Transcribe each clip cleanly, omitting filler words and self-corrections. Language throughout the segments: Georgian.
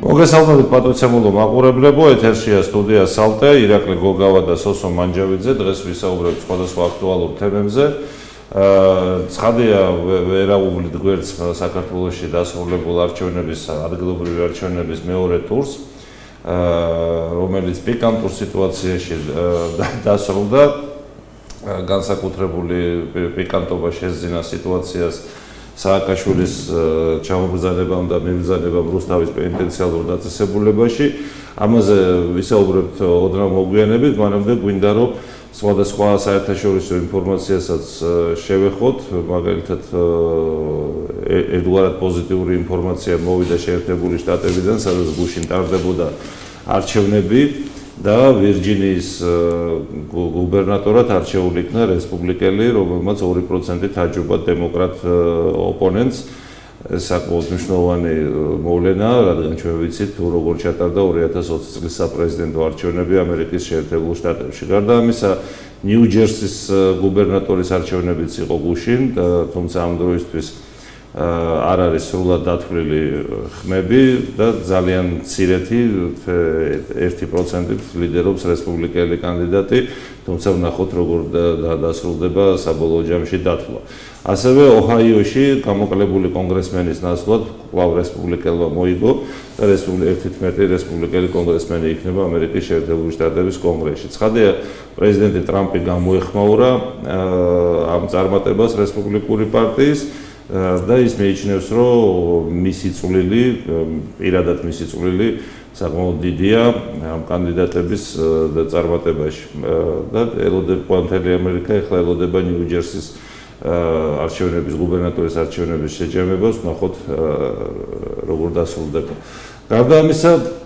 მოგესალმებით პატრიცემულო მაყურებლებო, ეთერშია სტუდია სალტე, ირაკლი გოგავა და სოსო მანჯავიძე. დღეს ვისაუბრებთ სხვადასხვა აქტუალურ თემებზე. ცხადია, ვერაუვლით გვერდს საქართველოში დასრულებულ არჩევნების, ადგილობრივი არჩევნების მეორე ტურს, რომელიც პიკანტურ სიტუაციაში დასრულდა. განსაკუთრებული პიკანტობა შეძინა სიტუაციას სააკაშვილის ჩამობრძანებამ და მიბრძანებამ რუსთავის პენიტენციალურ დაწესებულებაში. ამაზე ვისაუბრებთ ოდნავ მოგვიანებით, მანამდე გვინდა რომ სხვადასხვა საერთაშორისო ინფორმაციასაც შევეხოთ, მაგალითად ერთგვარად პოზიტიური ინფორმაცია მოვიდა შეერთებული შტატებიდან, სადაც გუშინ ტარდებოდა არჩევნები და ვირჯინიის გუბერნატორად არჩეული იქნა რესპუბლიკელი, რომელმაც 2% აჯობა დემოკრატ ოპონენტს. ეს საკმაოდ მნიშვნელოვანი მოვლენა, რადგან ჩვენ ვიცით თუ როგორ ჩატარდა 2020 წლის საპრეზიდენტო არჩევნები ამერიკის შეერთებულ შტატებში. გარდა ამისა, ნიუ-ჯერსის გუბერნატორის არჩევნებიც იყო გუშინ, თუმცა ამ დროისთვის არ არის სრულად დათვლილი ხმები და ძალიან მცირეთი 1%-ით ლიდერობს რესპუბლიკელი კანდიდატი, თუმცა ვნახოთ როგორ დასრულდება საბოლოო ჯამში დათვლა. ასევე ოჰაიოში გამოკლებული კონგრესმენის ნაცვლად კვლავ რესპუბლიკელმა მოიგო და ერთ-ერთი რესპუბლიკელი კონგრესმენი იქნება ამერიკის შეერთებული შტატების კონგრესში. ცხადია, პრეზიდენტი ტრამპი გამოეხმაურა ამ წარმატებას რესპუბლიკური პარტიის და ის მიიჩნევს, რომ მისი წვლილი, პირადად მისი წვლილი საკმაოდ დიდია ამ კანდიდატების წარმატებაში. და ელოდება მთელი ამერიკა ეხლა ელოდება ნიუ-ჯერსის არჩევნების, გუბერნატორის არჩევნების შეჯამებას, ვნახოთ როგორ დასრულდება. გარდა ამისა,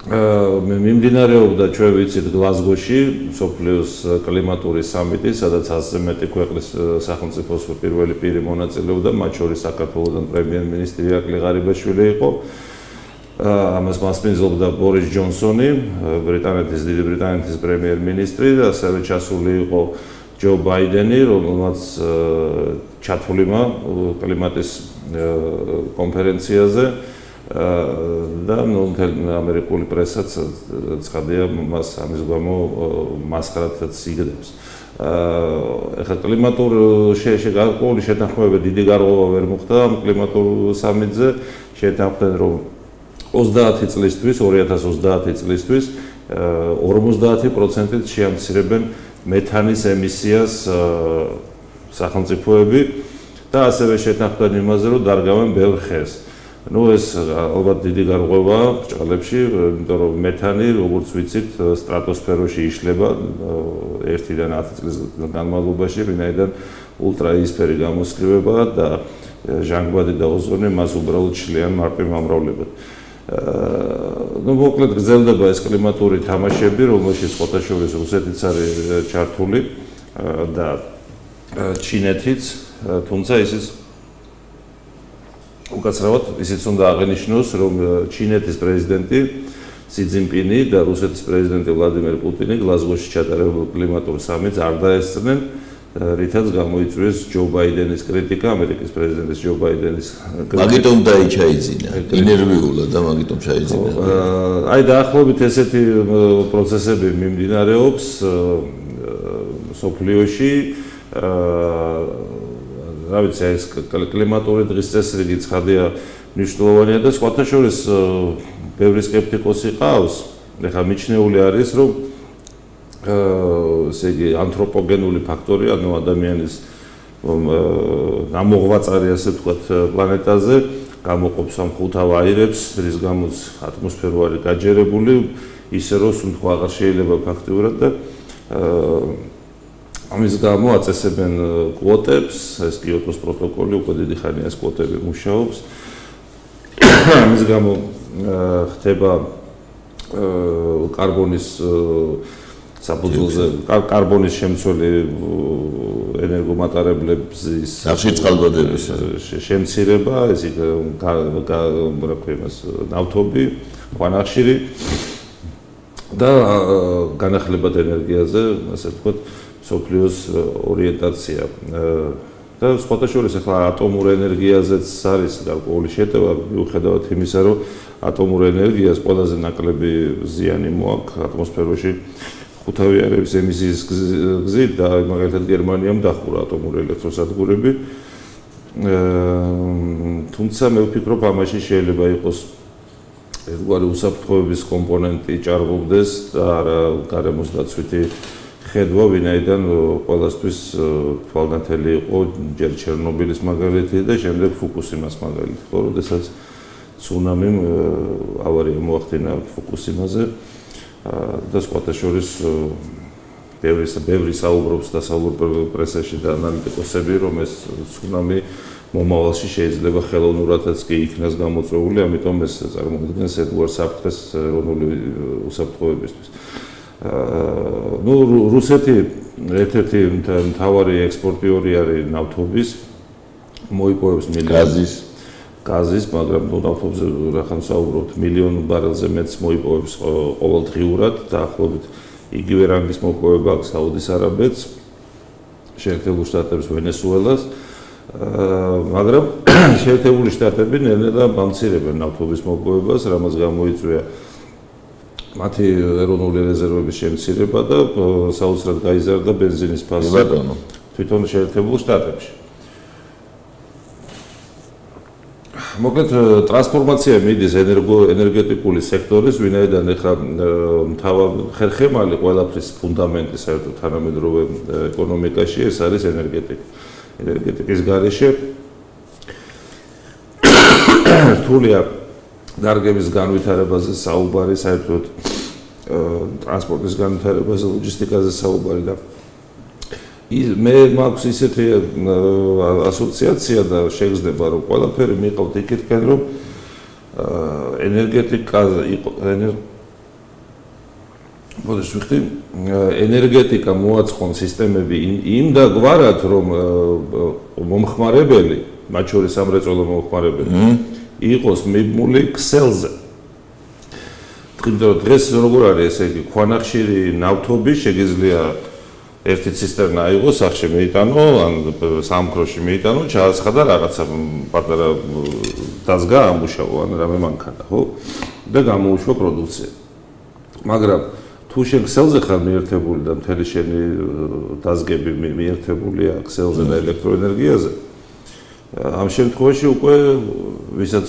მიმდინარეობდა ჩვენ ვიცით გლაზგოში მსოფლიოს კლიმატური სამიტი, სადაც 100-ზე მეტი ქვეყნის სახელმწიფოს პირველი პირი მონაწილეობდა, მათ შორის საქართველოდან პრემიერ-მინისტრი ირაკლი ღარიბაშვილი იყო. ამას მასპინძლობდა ბორის ჯონსონი, დიდი ბრიტანეთის პრემიერ-მინისტრი და ასევე ჩასული იყო ჯო ბაიდენი, რომელმაც ჩათვლიმა კლიმატის კონფერენციაზე და ამერიკული პრესაც ცხადია მას ამის გამო მასხარადაც იგდებს. ეხლა კლიმატურ გარკვეული შეთანხმებები დიდი გარღვევა ვერ მოხდა ამ კლიმატურ სამიტზე. შეთანხმდნენ, რომ 20 წლისთვის 50%-ით შეამცირებენ მეთანის ემისიას სახელმწიფოები და ასევე შეთანხმდნენ იმაზე, რომ დარგავენ ბევრ ხეს. ეს ალბათ დიდი გარღვევაა ბჭყალებში, იმიტომ რომ მეთანი, როგორც ვიცით, სტრატოსფეროში იშლება 1-დან 10 წლის განმავლობაში, ვინაიდან ულტრაიისფერი გამოსხივება და ჟანგბადი და ოზონი მას უბრალოდ შლიან მარპიმამრავლებად. მოკლედ გრძელდება ეს კლიმატური თამაშები, რომელშიც ხოთაშორის რუსეთიც არის ჩართული და ჩინეთიც, თუმცა ისიც უკაცრავად ისიც უნდა აღენიშნოს, რომ ჩინეთის პრეზიდენტი სი ძინპინი და რუსეთის პრეზიდენტი ვლადიმერ პუტინი გლაზგოში ჩატარებულ კლიმატურ სამიტს არ დაესწრნენ, რითაც გამოიწვიეს ჯო ბაიდენის კრიტიკა, ამერიკის პრეზიდენტის ჯო ბაიდენის კრიტიკა. მაგიტომ დაიჩაიძინა, ინერვიულად და მაგიტომ ჩაიძინა. აი დაახლოებით ესეთი პროცესები მიმდინარეობს მსოფლიოში. რა ვიცი, ეს კლიმატური დღის წესრიგი ცხადია მნიშვნელოვანია და სხვათა შორის ბევრი სკეპტიკოსი ყავს. ეხლა მიჩნეული არის, რომ ესე იგი ანთროპოგენული ფაქტორი, ანუ ადამიანის ამოღვაწარი, ასე ვთქვათ, პლანეტაზე გამოყოფს ამ ხუთავ აირებს, რის გამოც ატმოსფერო არის გაჯერებული, ისე რომ სუნთქვა აღარ შეიძლება ფაქტიურად და ამის გამო აწესებენ კვოტებს, ეს კიოტოს პროტოკოლი უკვე დიდი ხანია ეს კვოტები მუშაობს. ამის გამო ხდება კარბონის საფუძველზე კარბონის შემცველი ენერგომატარებლების აღშიწყალბადების შემცირება, ეს ნავთობი, ქვანახშირი და განახლებად ენერგიაზე, ასე ვთქვათ, სოფლიოს ორიენტაცია. და სხვათა შორის ახლა ატომურ ენერგიაზეც არის გარკვეული შეტევა, მიუხედავად იმისა, რომ ატომურ ენერგიას ყველაზე ნაკლები ზიანი მოაქვს ატმოსფეროში ხუთავიარების ემისიის გზით და მაგალითად გერმანიამ დახურა ატომური ელექტროსადგურები. თუმცა მე ვფიქრობ, ამაში შეიძლება იყოს ერთგვარი უსაფრთხოების კომპონენტი ჭარბობდეს და არა გარემოს დაცვითი ხედვა, ვინაიდან ყველასთვის თვალგანთელი იყო ჯერ ჩერნობილის მაგალითი და შემდეგ ფუკუსიმას მაგალითი, ხო, როდესაც ცუნამიმ ავარია მოახდინა ფუკუსიმაზე და სხვათა შორის ბევრი საუბრობს დასავლურ პრესაში და ანალიტიკოსები, რომ ეს ცუნამი მომავალში შეიძლება ხელოვნურადაც კი იქნას გამოწვეული, ამიტომ ეს წარმოადგენს ერთგვარ საფრთხეს ეროვნული უსაფრთხოებისთვის. რუსეთი ერთ-ერთი მთავარი ექსპორტიორი არის ნავთობის, მოიპოვებს გაზის, მაგრამ ნავთობზე რახან საუბრობთ, მილიონ ბარელზე მეტს მოიპოვებს ყოველდღიურად, დაახლოებით იგივე რანგის მოპოვება აქვს საუდის არაბეთს, შეერთებულ შტატებს, ვენესუელას, მაგრამ შეერთებული შტატები ნელ-ნელა მამცირებენ ნავთობის მოპოვებას, რამაც გამოიწვია მათი ეროვნული რეზერვების შემცირება და საოცრად გაიზარდა ბენზინის ფასი თვითონ შეერთებულ შტატებში. მოკლედ ტრანსფორმაცია მიდის ენერგეტიკული სექტორის, ვინაიდან ახლა ხერხემალი ყველაფრის ფუნდამენტი საერთოდ თანამედროვე ეკონომიკაში ეს არის ენერგეტიკა. ენერგეტიკის გარეშე რთულია დარგების განვითარებაზე საუბარი, საერთოდ ტრანსპორტის განვითარებაზე, ლოჯისტიკაზე საუბარი და მე მაქვს ისეთი ასოციაცია და შეგრძნება, რომ ყველაფერი მიყავთ იქითკენ, რომ ენერგეტიკა მოაწყონ სისტემები იმ დაგვარად, რომ მომხმარებელი, მათ შორის სამრეწველო მომხმარებელი იყოს მიბმული ქსელზე. დღეს როგორ არის ესე იგი, ქვანახშირი ნავთობი შეგიძლია ერთი ცისტერნა აიღო, სახში მეიტანო, ან სამქროში მეიტანო, ჩააცხადა რაღაცა პატარა დაზგა ამუშავო, ან რამე მანქანა, ხო? და გამოუშვა პროდუქცია. მაგრამ თუ შენ ქსელზე ხარ მიერთებული და მთელი შენი დაზგები მიერთებულია ქსელზე და ელექტროენერგიაზე, ამ შემთხვევაში უკვე ვისაც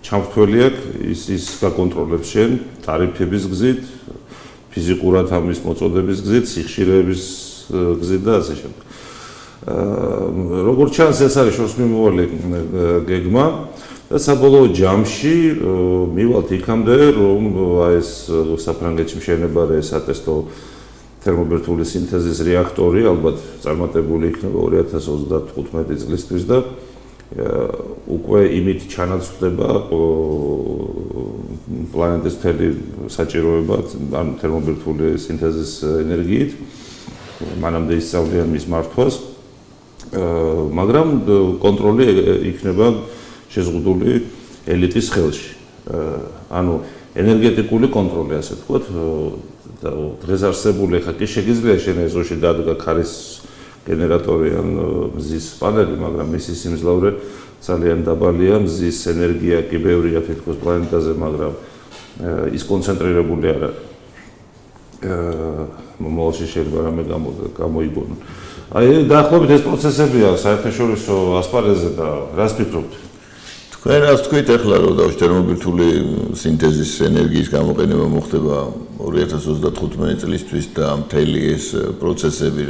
ჩამრთველი აქვს, ის გაკონტროლებს შენ ტარიფების გზით, ფიზიკურად ამის მოწოდების გზით, სიხშირეების გზით და ასე შემდეგ. როგორც ჩანს, ეს არის შორს მიმავალი გეგმა და საბოლოო ჯამში მივალთ იქამდე, რომ ეს საფრანგეთში მშენებარე სატესტო თერმობირთვული სინთეზის რეაქტორი ალბათ წარმატებული იქნება 2035 წლისთვის და უკვე იმით ჩანაცვლდება პლანეტის მთელი საჭიროება ან თერმობირთვული სინთეზის ენერგიით, მანამდე ისწავლიან მის მართვას, მაგრამ კონტროლი იქნება შეზღუდული ელიტის ხელში. ანუ ენერგეტიკული კონტროლი, ასე ვთქვათ, და დღეს არსებული ხა კი შეგიძლია შენ ეზოში დადგა ქარის გენერატორი ან მზის პანელი, მაგრამ მისი სიმძლავრე ძალიან დაბალია, მზის ენერგია კი ბევრია თითქოს პლანეტაზე, მაგრამ ის კონცენტრირებული არ არის. მომავალში შეიძლება რამე გამოიგონონ. აი, დაახლოებით ეს პროცესებია საერთაშორისო ასპარეზზე და რას ფიქრობთ? თქვენ რას თქვით ახლა, რომ თერმობირთვული სინთეზის ენერგიის გამოყენება მოხდება 2035 წლისთვის და მთელი ეს პროცესები,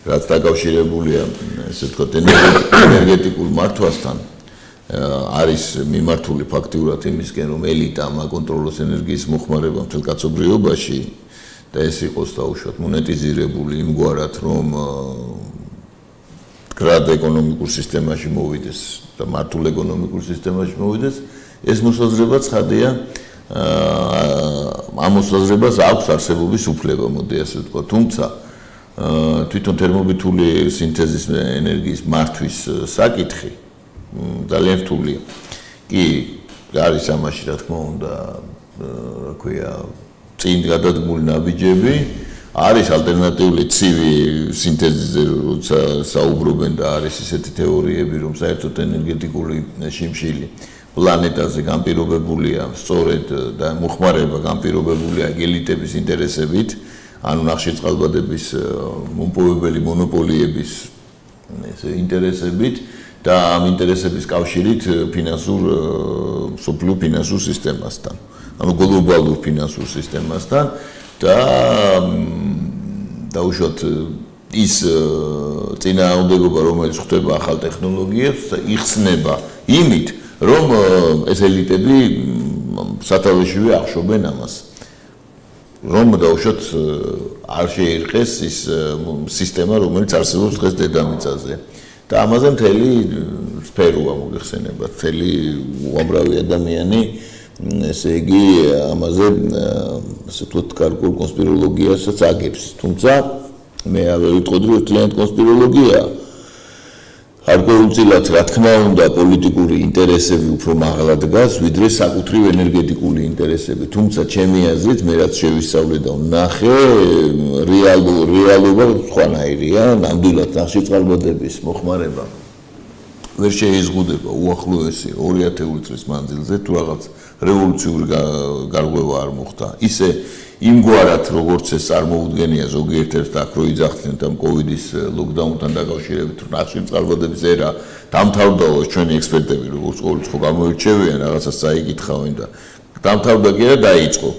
რაც დაკავშირებულია, ესე ვთქვათ, ენერგეტიკულ მართვასთან, არის მიმართული ფაქტიურად იმისკენ, რომ ელიტამ აკონტროლოს ენერგიის მოხმარება მთელ კაცობრიობაში და ეს იყოს დაუშვათ მონეტიზირებული იმგვარად, რომ გრად ეკონომიკურ სისტემაში მოვიდეს და მართულ ეკონომიკურ სისტემაში მოვიდეს, ეს მოსაზრება ცხადია, ამ მოსაზრებას აქვს არსებობის უფლება, მოდი ასე ვთქვა, თუმცა თვითონ თერმობირთვული სინთეზის ენერგიის მართვის საკითხი ძალიან რთულია. კი, არის ამაში, რა თქმა უნდა, რა ქვია, წინ გადადგმული ნაბიჯები, არის ალტერნატიული ცივი სინთეზზე როცა საუბრობენ და არის ისეთი თეორიები რომ საერთოდ ენერგეტიკული შიმშილი პლანეტაზე განპირობებულია სწორედ და მოხმარება განპირობებულია გელიტების ინტერესებით ანუ ნახშირწყალბადების მომპოვებელი მონოპოლიების ინტერესებით და ამ ინტერესების კავშირით სოფლიო ფინანსურ სისტემასთან ანუ გლობალურ ფინანსურ სისტემასთან და დაუშვათ ის წინააღმდეგობა რომელიც ხდება ახალ ტექნოლოგიებს იხსნება იმით რომ ეს ელიტები სათავეშივე ახშობენ ამას რომ დაუშვათ არ შეერყეს ის სისტემა რომელიც არსებობს დღეს დედამიწაზე და ამაზე მთელი სფეროა მოგეხსენება მთელი უამრავი ადამიანი ესე იგი ამაზე ასე ვთქვათ კარგულ კონსპიროლოგიასაც აგებს თუმცა მე არ ვიტყოდი რომ ერთიანი კონსპიროლოგია გარკვეულწილად რა თქმა უნდა პოლიტიკური ინტერესები უფრო მაღლა დგას ვიდრე საკუთრივ ენერგეტიკული ინტერესები თუმცა ჩემი აზრით მე რაც შევისწავლე და ვნახე რეალობა სხვანაირია ნამდვილად ნახშირწყალბადების მოხმარება ვერ შეიზღუდება უახლოესი 2000 წლის მანძილზე თუ რაღაც რევოლუციური გარღვევა არ მოხდა ისე იმგვარად როგორც ეს წარმოუდგენია ზოგიერთ ერთ აქ რო იძახდნენ და კოვიდის ლოკდაუნთან დაკავშირებით ნახშირწყალბადების ერა დამთავრდა ჩვენი ექსპერტები როგორც ყოველთვის ხო გამოირჩევიან რაღაცას წაიკითხავენ და დამთავრდა კი არა დაიწყო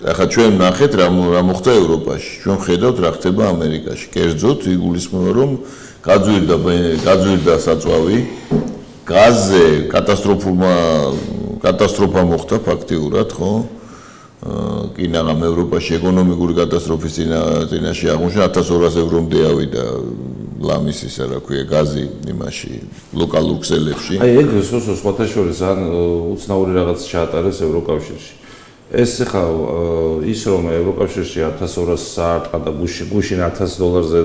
ახლა ჩვენ ნახეთ რა მოხდა ევროპაში ჩვენ ხედავთ რა ხდება ამერიკაში კერძოდ იგულისხმება რომ გაძვირდა საწვავი გაზზე კატასტროფა მოხდა ფაქტიურად ხო კი ნაღამ ევროპაში ეკონომიკური კატასტროფის წინაშე აღმოჩნდა 1200 ევრომდე ავიდა ლამის ისა რა ქვია გაზი იმაში ლოკალურ ქსელებში აი ეგ სხვათა შორის ან უცნაური რაღაც ჩაატარეს ევროკავშირში ეს ხა ის რომ ევროკავშირში 1200 საარტყა და გუშინ $1000-ზე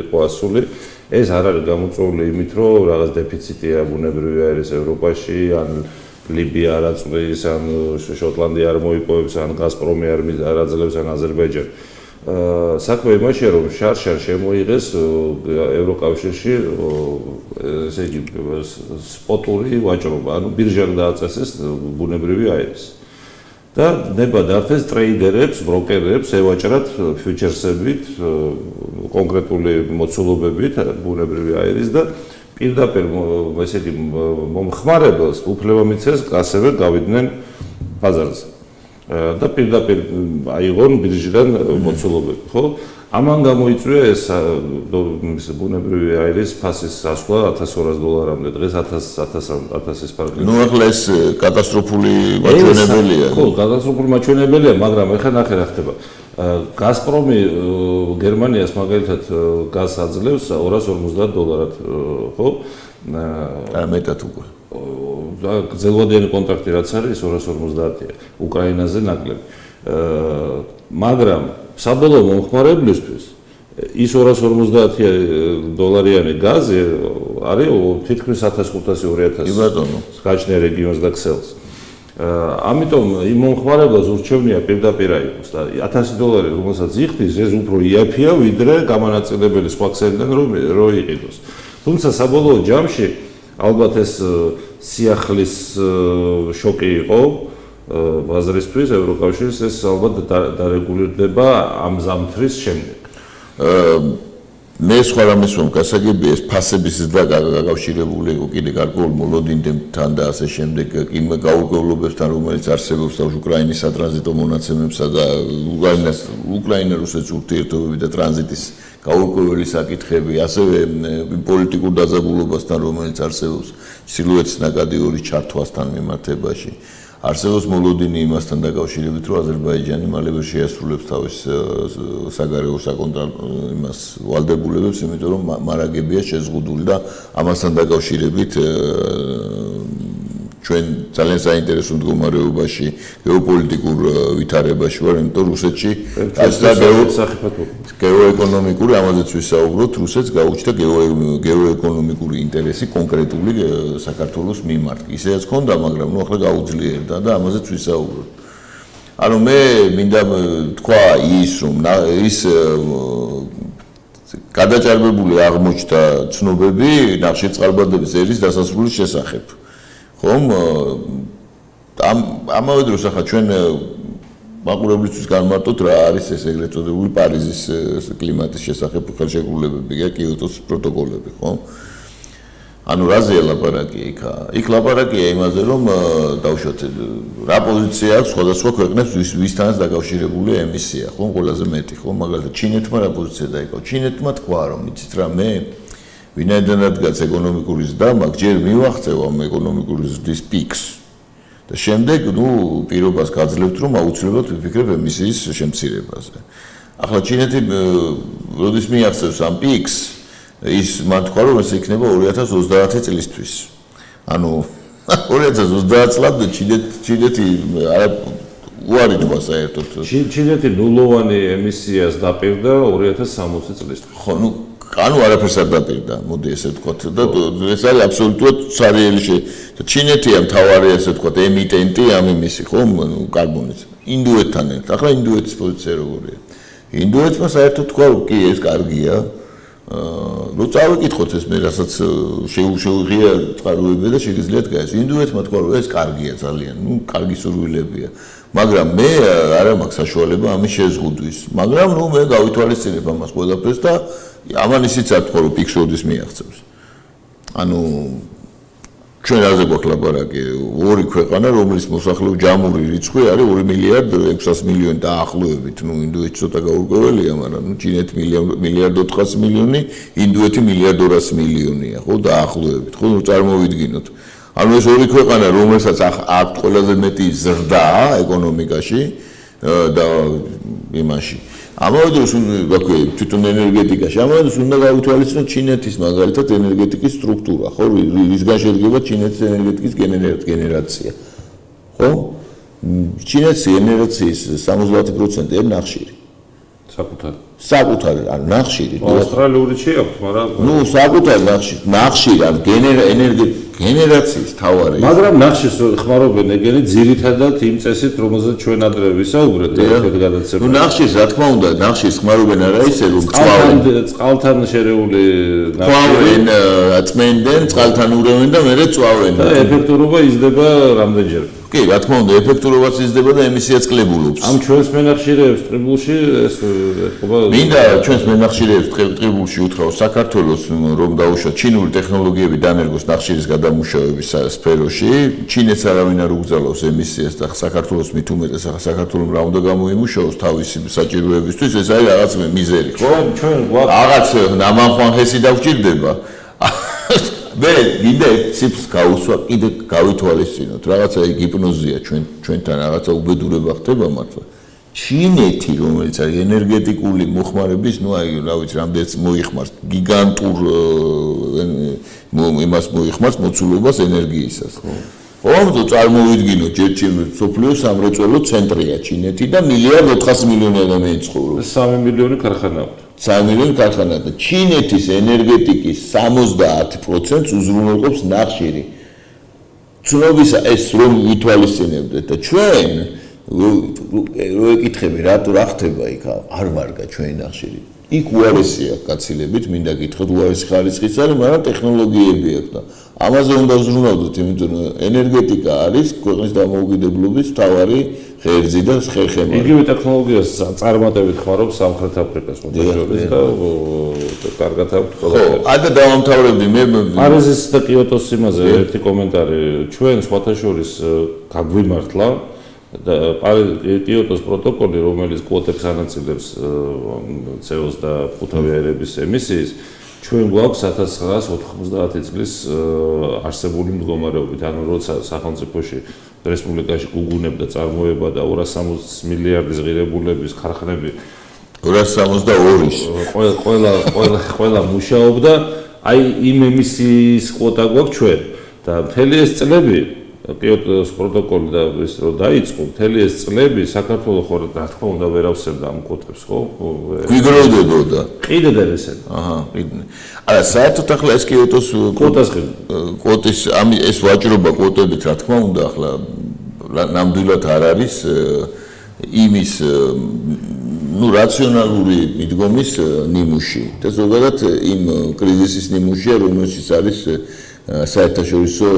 იყო ასული ეს არ არის გამოწვეული იმით რომ რაღაც დეფიციტია ბუნებრივი არის ევროპაში ან ლიბია არ აწვდის ან შოტლანდია არ მოიპოვებს ან გაზპრომი არ აძლევს ან აზერბაიჯანი საქმე იმაშია რომ შარშან შემოიღეს ევროკავშირში ესე იგი სპოტური ვაჭრობა ანუ ბირჟამ დააწესეს ბუნებრივი აირის და ნება დართეს ტრეიდერებს ბროკერებს ევაჭრათ ფიუჩერსებით კონკრეტული მოცულობებით ბუნებრივი აირის და პირდაპირ ესე იგი მომხმარებელს უფლება მიცეს ასევე გავიდნენ ბაზარზე და პირდაპირ აიღონ ბირჟიდან მოცულობები ხო ამან გამოიწვია ეს ბუნებრივი აირის ფასის ასვლა $1200-მდე დღეს 1000-ის ფარგლებში ნუ ახლა ეს კატასტროფული მაჩვენებელია ხო კატასტროფული მაჩვენებელია მაგრამ ეხლა ნახე რა ხდება გაზპრომი გერმანიას მაგალითად გაზს აძლევს $250 ხო და მეტად უკვე და გრძელვადიანი კონტრაქტი რაც არის 250-ია უკრაინაზე ნაკლები მაგრამ საბოლოო მომხმარებლისთვის ის $250-იანი გაზი არის თითქმის 1500-2000 კი ბატონო გაჩნია რეგიონს და ქსელს ამიტომ იმ მომხმარებელს ურჩევნია პირდაპირ აიღოს და $1000 რომელსაც იხდის ეს უფრო იაფია ვიდრე გამანაწილებელი სხვა ქსელიდან რო იყიდოს თუმცა საბოლოო ჯამში ალბათ ეს სიახლის შოკი იყო ბაზრისთვის ევროკავშირის ეს ალბათ დარეგულირდება ამ ზამთრის შემდეგ მე სხვა რამეს რომ გასაგებია ეს ფასების ზრდა გაკავშირებული იყო კიდე გარკვეულ მოლოდინდებთან და ასე შემდეგ იმ გაურკვევლობებთან რომელიც არსებობს უკრაინის სატრანზიტო მონაცემებსა და უკრაინა-რუსეთის ურთიერთობები და ტრანზიტის გაურკვეველი საკითხები ასევე პოლიტიკურ დაძაბულობასთან რომელიც არსებობს სილუეთის ნაკადი ორი ჩართვასთან მიმართებაში არსებობს მოლოდინი იმასთან დაკავშირებით რომ აზერბაიჯანი მალე ვერ შეასრულებს თავის საგარეო საკონტროლო იმას ვალდებულებებს იმიტომ რომ მარაგებია შეზღუდული და ამასთან დაკავშირებით ჩვენ ძალიან საინტერესო მდგომარეობაში გეოპოლიტიკურ ვითარებაში ვარ იმიტომ რუსეთში გეოეკონომიკური ამაზეც ვისაუბროთ რუსეთს გაუჩნდა გეოეკონომიკური ინტერესი კონკრეტული საქართველოს მიმართ ისეც ჰქონდა მაგრამ ნუ ახლა გაუძლიერდა და ამაზეც ვისაუბროთ ანუ მე მინდა თქვა ის რომ ის გადაჭარბებული აღმოჩნდა ცნობები ნახშირწყალბადების ერის დასასრულის შესახებ. ხომ? ამავე დროს ახლა ჩვენ მაყურებლისთვის განმარტოთ რა არის ეს ეგრეთ წოდებული პარიზის კლიმატის შესახებ ხელშეკრულებები და კიოტოს პროტოკოლები, ხო? ანუ რაზეა ლაპარაკი იქ ლაპარაკია იმაზე რომ დავუშვათ რა პოზიცია აქვს სხვადასხვა ქვეყნებს ვისთანაც დაკავშირებული ემისია, ხო? ყველაზე მეტი, ხო? მაგალითად ჩინეთმა რა პოზიცია დაიკავა? ჩინეთმა თქვა რომ იცით რა მე ვინაიდანაც ეკონომიკური ზრდა მაგ ჯერ მივახცევ ამ ეკონომიკური ზრდის პიკს. და შემდეგ, პირობას გაძლევთ, რომ აუცილებლად ვიფიქრებ ემისიის შემცირებაზე. ახლა ჩინეთი როდის მიაღწევს ამ პიკს, ის მან თქვა, რომ ეს იქნება 2030 წლისთვის. ანუ 2030 წლამდე ჩინეთი უარი თქვა საერთოდ. ჩინეთი ნულოვანი ემისიას დაპირდა 2060 წლისთვის. ხო, ანუ არაფერს არ დაპირდა, მოდი ესე ვთქვათ და ეს არის აბსოლუტურად ცარიელი და ჩინეთია მთავარი ესე ვთქვათ ემიტენტი ამ ემისი, ხო, კარბონის. ინდოეთთან ერთად. ახლა ინდოეთის პოზიცია როგორია? ინდოეთმა საერთოდ თქვა, რომ კი ეს კარგია. რო წავიკითხოთ ეს მე რასაც შეუღია წყაროები და შეგიძლიათ გაეს. ინდოეთმა თქვა, რომ ეს კარგია ძალიან, კარგი სურვილებია. მაგრამ მე არა მაქვს საშუალება ამის შეზღუდვის. მაგრამ მე გავითვალისწინებ ამას ყველაფერს და ამან ისიც არ თქვა, რომ პიქს როდის მიაღწევს. ანუ ჩვენ რაზე გვაქვს ლაპარაკი? ორი ქვეყანა, რომლის მოსახლეობის ჯამური რიცხვი არის 2 მილიარდ 600 მილიონი დაახლოებით. ინდოეთი ცოტა გაურკვეველია, მაგრამ ჩინეთი მილიარდ 400 მილიონი, ინდოეთი მილიარდ 200 მილიონია, ხო, დაახლოებით. ხო, წარმოვიდგინოთ. ანუ ეს ორი ქვეყანა, რომელსაც აქვთ ყველაზე მეტი ზრდა ეკონომიკაში და იმაში. ამავე დროს თვითონ ენერგეტიკაში, ამავე დროს უნდა გავითვალისწინოთ ჩინეთის მაგალითად ენერგეტიკის სტრუქტურა, ხო, რისგან შედგება ჩინეთის ენერგეტიკის გენერაცია. ხო? ჩინეთის ენერგიის 70% არის ნახშირი. საკუთარი, ანუ ნახშირი. ავსტრალიური შეაქვთ, მაგრამ საკუთარი ნახშირი, ანუ გენერაციის თავარი. მაგრამ ნახშირს ხმარობენ ეგენი ძირითადად იმ წესით, რომელზეც ჩვენ ადრე ვისაუბრეთ, ერთ გადაცემა. ნახშირს რა თქმა უნდა, ნახშირს ხმარობენ არა ისე რომ წყალთან შერეული ნახშირენ, წმენდნენ, წყალთან ურევენ და მერე წვავენ. და ეფექტურობა იზრდება რამდენჯერ? კი, რა თქმა უნდა, ეფექტურობაც იზრდება და ემისიაც კლებულობს. ამ ჩვენს მენახშირეებს ტყიბულში ეს ეთქობა. მინდა ჩვენს მენახშირეებს ტყიბულში უთხრაო საქართველოს რომ დაუშვათ ჩინური ტექნოლოგიები დანერგოს ნახშირის გადამუშავების სფეროში. ჩინეთს არავინ არ უგზავნოს ემისიას და საქართველოს მით უმეტეს ახლა საქართველოს რა უნდა გამოიმუშაოს თავისი საჭიროებისთვის, ეს არის რაღაც მიზერი, ხო? ჩვენ გვაქვს რაღაც ნამანხვანხესი დაგვჭირდება. მე მინდა ციფრს გავუსვა, კიდე გავითვალისწინოთ. რაღაცა ჰიპნოზია ჩვენთან რაღაცა უბედურება ხდება მართლა. ჩინეთი, რომელიც არის ენერგეტიკული მოხმარების, რა ვიცი, რამდენიც მოიხმარს გიგანტურ იმას მოიხმარს მოცულობას ენერგიისას. ხო, წარმოვიდგინოთ, ჯერ სოფლიოს სამრეწველო ცენტრია ჩინეთი და მილიარდ 400 მილიონი ადამიანი ცხოვრობს. 3 მილიონი ქარხანა აქვს. 3 მილიონი ქარხანა და ჩინეთის ენერგეტიკის 70% უზრუნველყოფს ნახშირი. ცნობისა ეს რომ ვითვალისწინებდეთ და ჩვენ რო ეკითხები რატო რა ხდება იქ არ მარგა ჩვენი ნახშირი. იქ უარესია გაცილებით, მინდა გითხრათ უარესი ხარისხის არის, მაგრამ ტექნოლოგიები აქვს და ამაზე უნდა ვზრუნავდეთ, იმიტომ რომ ენერგეტიკა არის ქვეყნის დამოუკიდებლობის მთავარი ღერძი და ხერხემალი. იგივე ტექნოლოგიას წარმატებით ხმარობს სამხრეთ აფრიკას მოძრაობის და კარგად აქვს ყველაფერი. ხო, და დავამთავრებდი მე პარიზის და კიოტოს იმაზე ერთი კომენტარი. ჩვენ სხვათა შორის გაგვიმართლა და კიოტოს პროტოკოლი, რომელიც კვოტებს ანაწილებს CO2 და ხუთავი აირების ემისიის, ჩვენ გვაქვს 1990 წლის არსებული მდგომარეობით, ანუ როცა სახელმწიფოში რესპუბლიკაში გუგუნებდა წარმოება და 260 მილიარდის ღირებულების ქარხნები 262-ის ყველა მუშაობდა, აი იმ ემისიის კვოტა გვაქვს ჩვენ და მთელი ეს წლები კიოტოს პროტოკოლი და ის რო დაიწყო, მთელი ეს წლები საქართველოს ხო რა თქმა უნდა ვერ ავსებდა ამ კვოტებს, ხო? გვიგროვდებოდა. კიდე და ესეა. კიდე. არა, საერთოდ ახლა ეს კიოტოს კვოტის ეს ვაჭრობა კვოტებით, რა თქმა უნდა, ახლა ნამდვილად არ არის იმის რაციონალური მიდგომის ნიმუში და ზოგადად იმ კრიზისის ნიმუშია, რომელშიც არის საერთაშორისო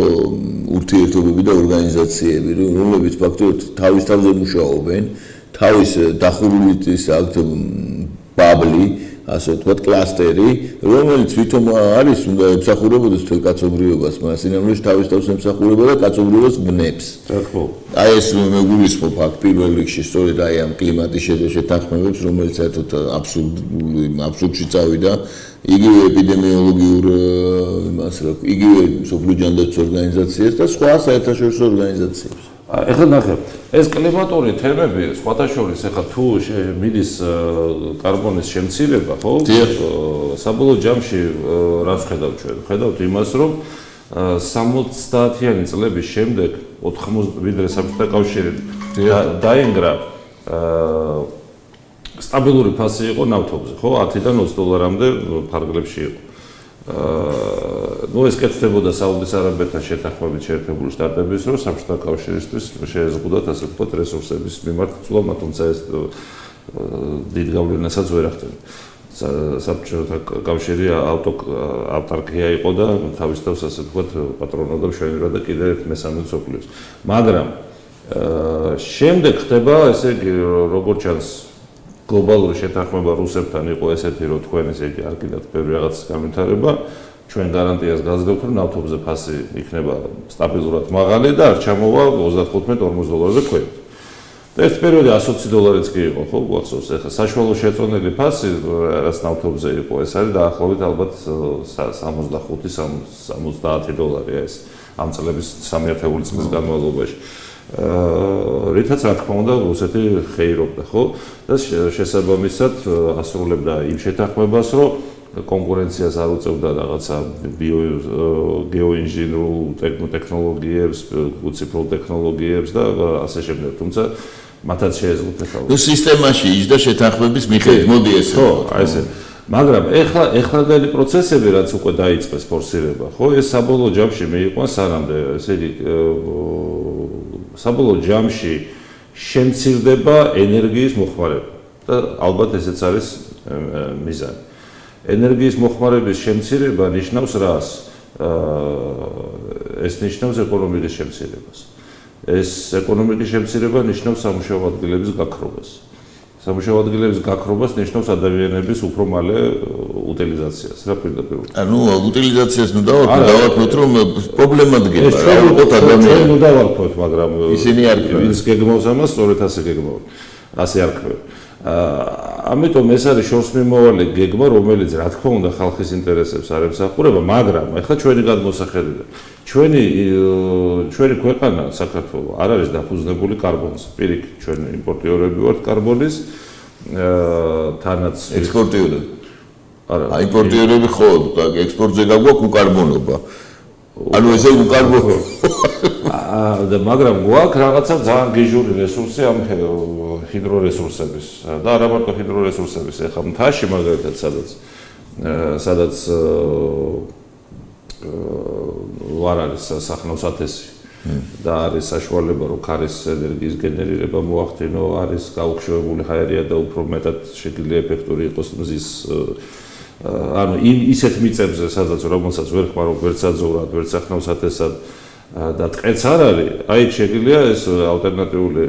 ურთიერთობები და ორგანიზაციები, რომლებიც ფაქტობრივად თავის თავზე მუშაობენ, თავის დახურული აქ ბაბლი, ასე ვთქვათ, კლასტერი, რომელიც თვითონ არის, უნდა ემსახურებოდეს მთელ კაცობრიობას, მაგრამ სინამდვილეში თავის თავს ემსახურება და კაცობრიობას ბნებს. აი ეს მეგულისხმობ აქ პირველ რიგში სწორედ აი ამ კლიმატის შეთანხმებებს, რომელიც საერთოდ აბსურდში წავიდა, იგივე ეპიდემიოლოგიურ იმას რა, იგივე მსოფლიო ჯანდაცვის ორგანიზაციას და სხვა საერთაშორისო ორგანიზაციებს. ეხლა ნახე, ეს კლიმატური თემები, სხვათა შორის, ეხლა თუ მიდის კარბონის შემცირება, ხო? საბოლოო ჯამში რაც ხედავთ ჩვენ? ხედავთ იმას, რომ 70-იანი წლების შემდეგ 80 ვიდრე საბჭოთა კავშირი დაინგრა სტაბილური ფასი იყო ნავთობზე, ხო? 10-დან 20 დოლარამდე ფარგლებში იყო. ეს კეთდებოდა საუდის არაბეთთან შეთანხმებით შეერთებული შტატების, რომ საბჭოთა კავშირისთვის შეეზღუდათ ასე ვთქვათ რესურსების მიმართ ცვლილმა, თუმცა ეს დიდ გავლენასაც ვერ ახდენდა. საბჭოთა კავშირი ავტარკია იყო და თავის თავს ასე ვთქვათ პატრონობდა მშვენივრად და კიდევ ერთ მესამე მსოფლიოს. მაგრამ შემდეგ ხდება ესე იგი როგორც ჩანს გლობალური შეთანხმება რუსებთან იყო ესეთი, რომ თქვენ ესე იგი არ კიდევ ბევრი რაღაცის განვითარება, ჩვენ გარანტიას გაზრდებთ, რომ ნავთობზე ფასი იქნება სტაბილურად მაღალი და არ ჩამოვა 35-40 დოლარზე ქვევით. და ერთ პერიოდში 120 დოლარიც კი იყო, ხო, გახსოვს, ეხლა საშუალო შეწონილი ფასი, რაც ნავთობზე იყო, ეს არის დაახლოებით ალბათ 65-70 დოლარი ეს ამ წლების 3 წლის განმავლობაში. რითაც რა თქმა უნდა რუსეთი ხეირობდა, ხო? და შესაბამისად ასრულებდა იმ შეთანხმებას, რომ კონკურენციას არ უწევდა რაღაცა გეოინჟინერულ ტექნოლოგიებს, უციფრულ ტექნოლოგიებს და ასე შემდეგ. თუმცა მათაც შეეძლოთ ახლა. სისტემაში იჯდა შეთანხმების მიხედვით, მოდი ესე. ხო, აი ესე. მაგრამ ეხლანდელი პროცესები რაც უკვე დაიწყეს ფორსირება, ხო, ეს საბოლოო ჯამში მიიყვანს სანამდე, ესე იგი საბოლოო ჯამში შემცირდება ენერგიის მოხმარება და ალბათ ესეც არის მიზანი. ენერგიის მოხმარების შემცირება ნიშნავს რას? ეს ნიშნავს ეკონომიკის შემცირებას. ეს ეკონომიკის შემცირება ნიშნავს სამუშაო ადგილების გაქრობას. სამუშაო ადგილების გაქრობას ნიშნავს ადამიანების უფრო მალე უტილიზაციას, რა პირდაპირ. ანუ უტილიზაციას ნუ დავარქვით, რომ პრობლემა დგება, რა ვიყოთ ადამიანები. ჩვენ ნუ დავარქვით, მაგრამ ისინი არ ქვენ. ის გეგმავს ამას, სწორედ ასე გეგმავენ. ასე არ ქვენ. ამიტომ ეს არის შორს მიმავალი გეგმა, რომელიც რა თქმა უნდა ხალხის ინტერესებს არ ემსახურება, მაგრამ ახლა ჩვენი გადმოსახედიდან ჩვენი ქვეყანა საქართველო არ არის დაფუძნებული კარბონზე. პირიქით, ჩვენ იმპორტიორები ვართ კარბონის, თანაც ექსპორტიორები. არა, იმპორტიორები ხო, ექსპორტზე გაგვაქვს უკარბონობა. ანუ ესე უკარბონობა. და მაგრამ გვაქვს რაღაცა ძალიან გეჟური რესურსი ამ ჰიდრორესურსების და არა მარტო ჰიდრორესურსების, ეხლა მთაში მაგალითად სადაც არ არის სახნავს ათესი და არის საშუალება რომ ქარის ენერგიის გენერირება მოახდინო, არის გაუხშოვებული ჰაერია და უფრო მეტად შეგიძლია ეფექტური იყოს მზის ანუ ისეთ მიწებზე სადაც რომელსაც ვერ ხმარობ, ვერ საძოვრად, ვერ სახნავს ათესად და ტყეც არ არის, აი შეგიძლია ეს ალტერნატიული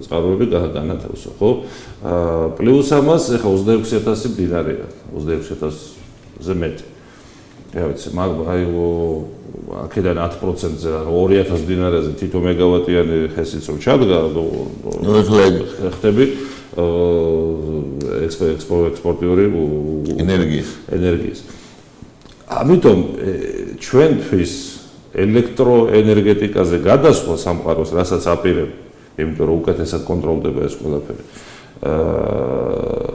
წყაროები განათავსო, ხო? პლუს ამას ეხლა 26,000 მდინარეა, 26,000-ზე მეტი. რა ვიცი, აი აქედან 10%-ზე, 2,000 მდინარეზე თითო მეგავატიანი ხესიც რომ ჩადგა, ხდები ექსპორტიორი ენერგიის. ამიტომ ჩვენთვის ელექტროენერგეტიკაზე გადასვლა სამყაროს, რასაც აპირებ, იმიტომ რომ უკეთესად კონტროლდება ეს ყველაფერი.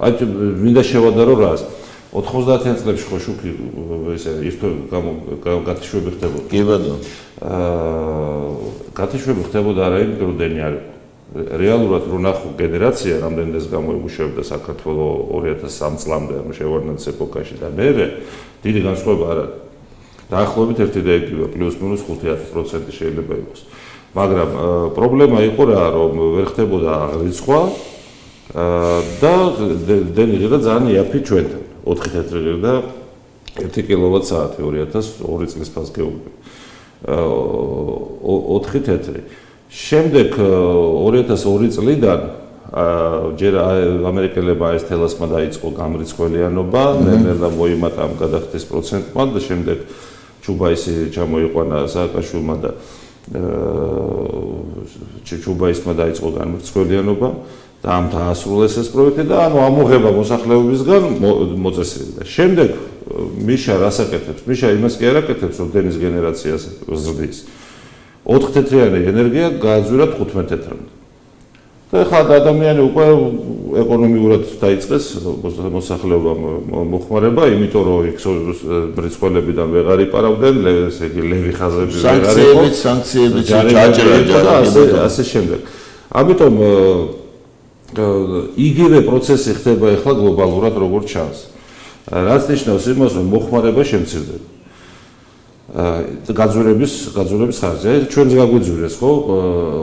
აი მინდა შევადარო რას 90-იან წლებში ხო შუქი ესე გათიშვები ხდებოდა. კი ბატონო. გათიშვები ხდებოდა არა იმიტომ რომ დენი არ იყო. რეალურად რო ნახო გენერაცია რამდენი დღეს გამოიმუშავებდა საქართველოს 2003 წლამდე ამ შევარდნაძის ეპოქაში და მერე დიდი განსხვავება არ არის. დაახლოებით ერთი და იგივე პლუს მინუს 5-10% შეიძლება იყოს. მაგრამ პრობლემა იყო რა, რომ ვერ ხდებოდა რიცხვა და დენი ღირდა ძალიან იაფი ჩვენთან 4 თეთრი ღირდა 1 კილოვატ-საათი 2002 წლის ფასგეობები 4 თეთრი. შემდეგ 2002 წლიდან ჯერ ამერიკელებმა ეს თელასმა დაიწყო გამრიცხველიანობა, ნელ-ნელა მოიმატა ამ გადახდის პროცენტმა და შემდეგ ჩუბაისი ჩამოიყვანა სააკაშვილმა და ჩუბაისმა დაიწყო გამრიცხველიანობა და ამ დაასრულეს ეს პროექტი და ანუ ამოღება მოსახლეობისგან მოწესრიგდა. შემდეგ მიშა რას აკეთებს? მიშა იმას კი არ აკეთებს, რომ დენის გენერაციას ზრდის. 4 თეთრიანი ენერგია გააძვირა 15 თეთრამდე. და ხა ადამიანი უკვე ეკონომიურად დაიწყეს მოსახლეობამ მოხმარება, იმიტომ რომ იქ მრიცხველებიდან ვეღარ იპარავდნენ, ესე იგი ლევი ხაზები ვეღარ იყო. სანქციებიც ჩაჭრა და ასე შემდეგ. ამიტომ იგივე პროცესი ხდება ახლა გლობალურად როგორც ჩანს. რაც ნიშნავს იმას, რომ მოხმარება შემცირდება. გაძვირების ხარჯი. ჩვენს გაგვიძვირეს, ხო?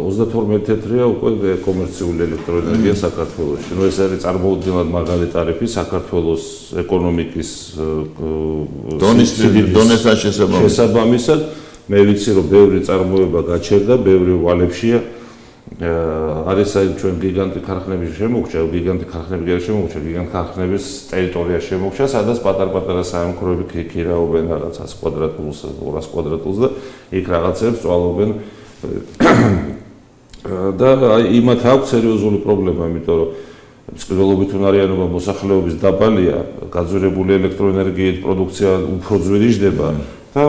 32 თეთრია უკვე კომერციული ელექტროენერგია საქართველოში. ნუ ეს არის წარმოუდგენლად მაღალი ტარიფი საქართველოს ეკონომიკის დონესთან შესაბამისად. მე ვიცი, რომ ბევრი წარმოება გაჩერდა, ბევრი ვალებშია. არის აი ჩვენ გიგანტი ქარხნები შემოგჭა, გიგანტი ქარხნების ტერიტორია შემოგჭა, სადაც პატარ-პატარა საამქროები ქირაობენ რაღაც 100 კვადრატულს, 200 კვადრატულს და იქ რაღაცებს წვალობენ და აი იმათ აქვს სერიოზული პრობლემა, იმიტომ რომ წყვილობით უნარიანობა მოსახლეობის დაბალია, გაძვირებული ელექტროენერგიით პროდუქცია უფრო ძვირიждდება და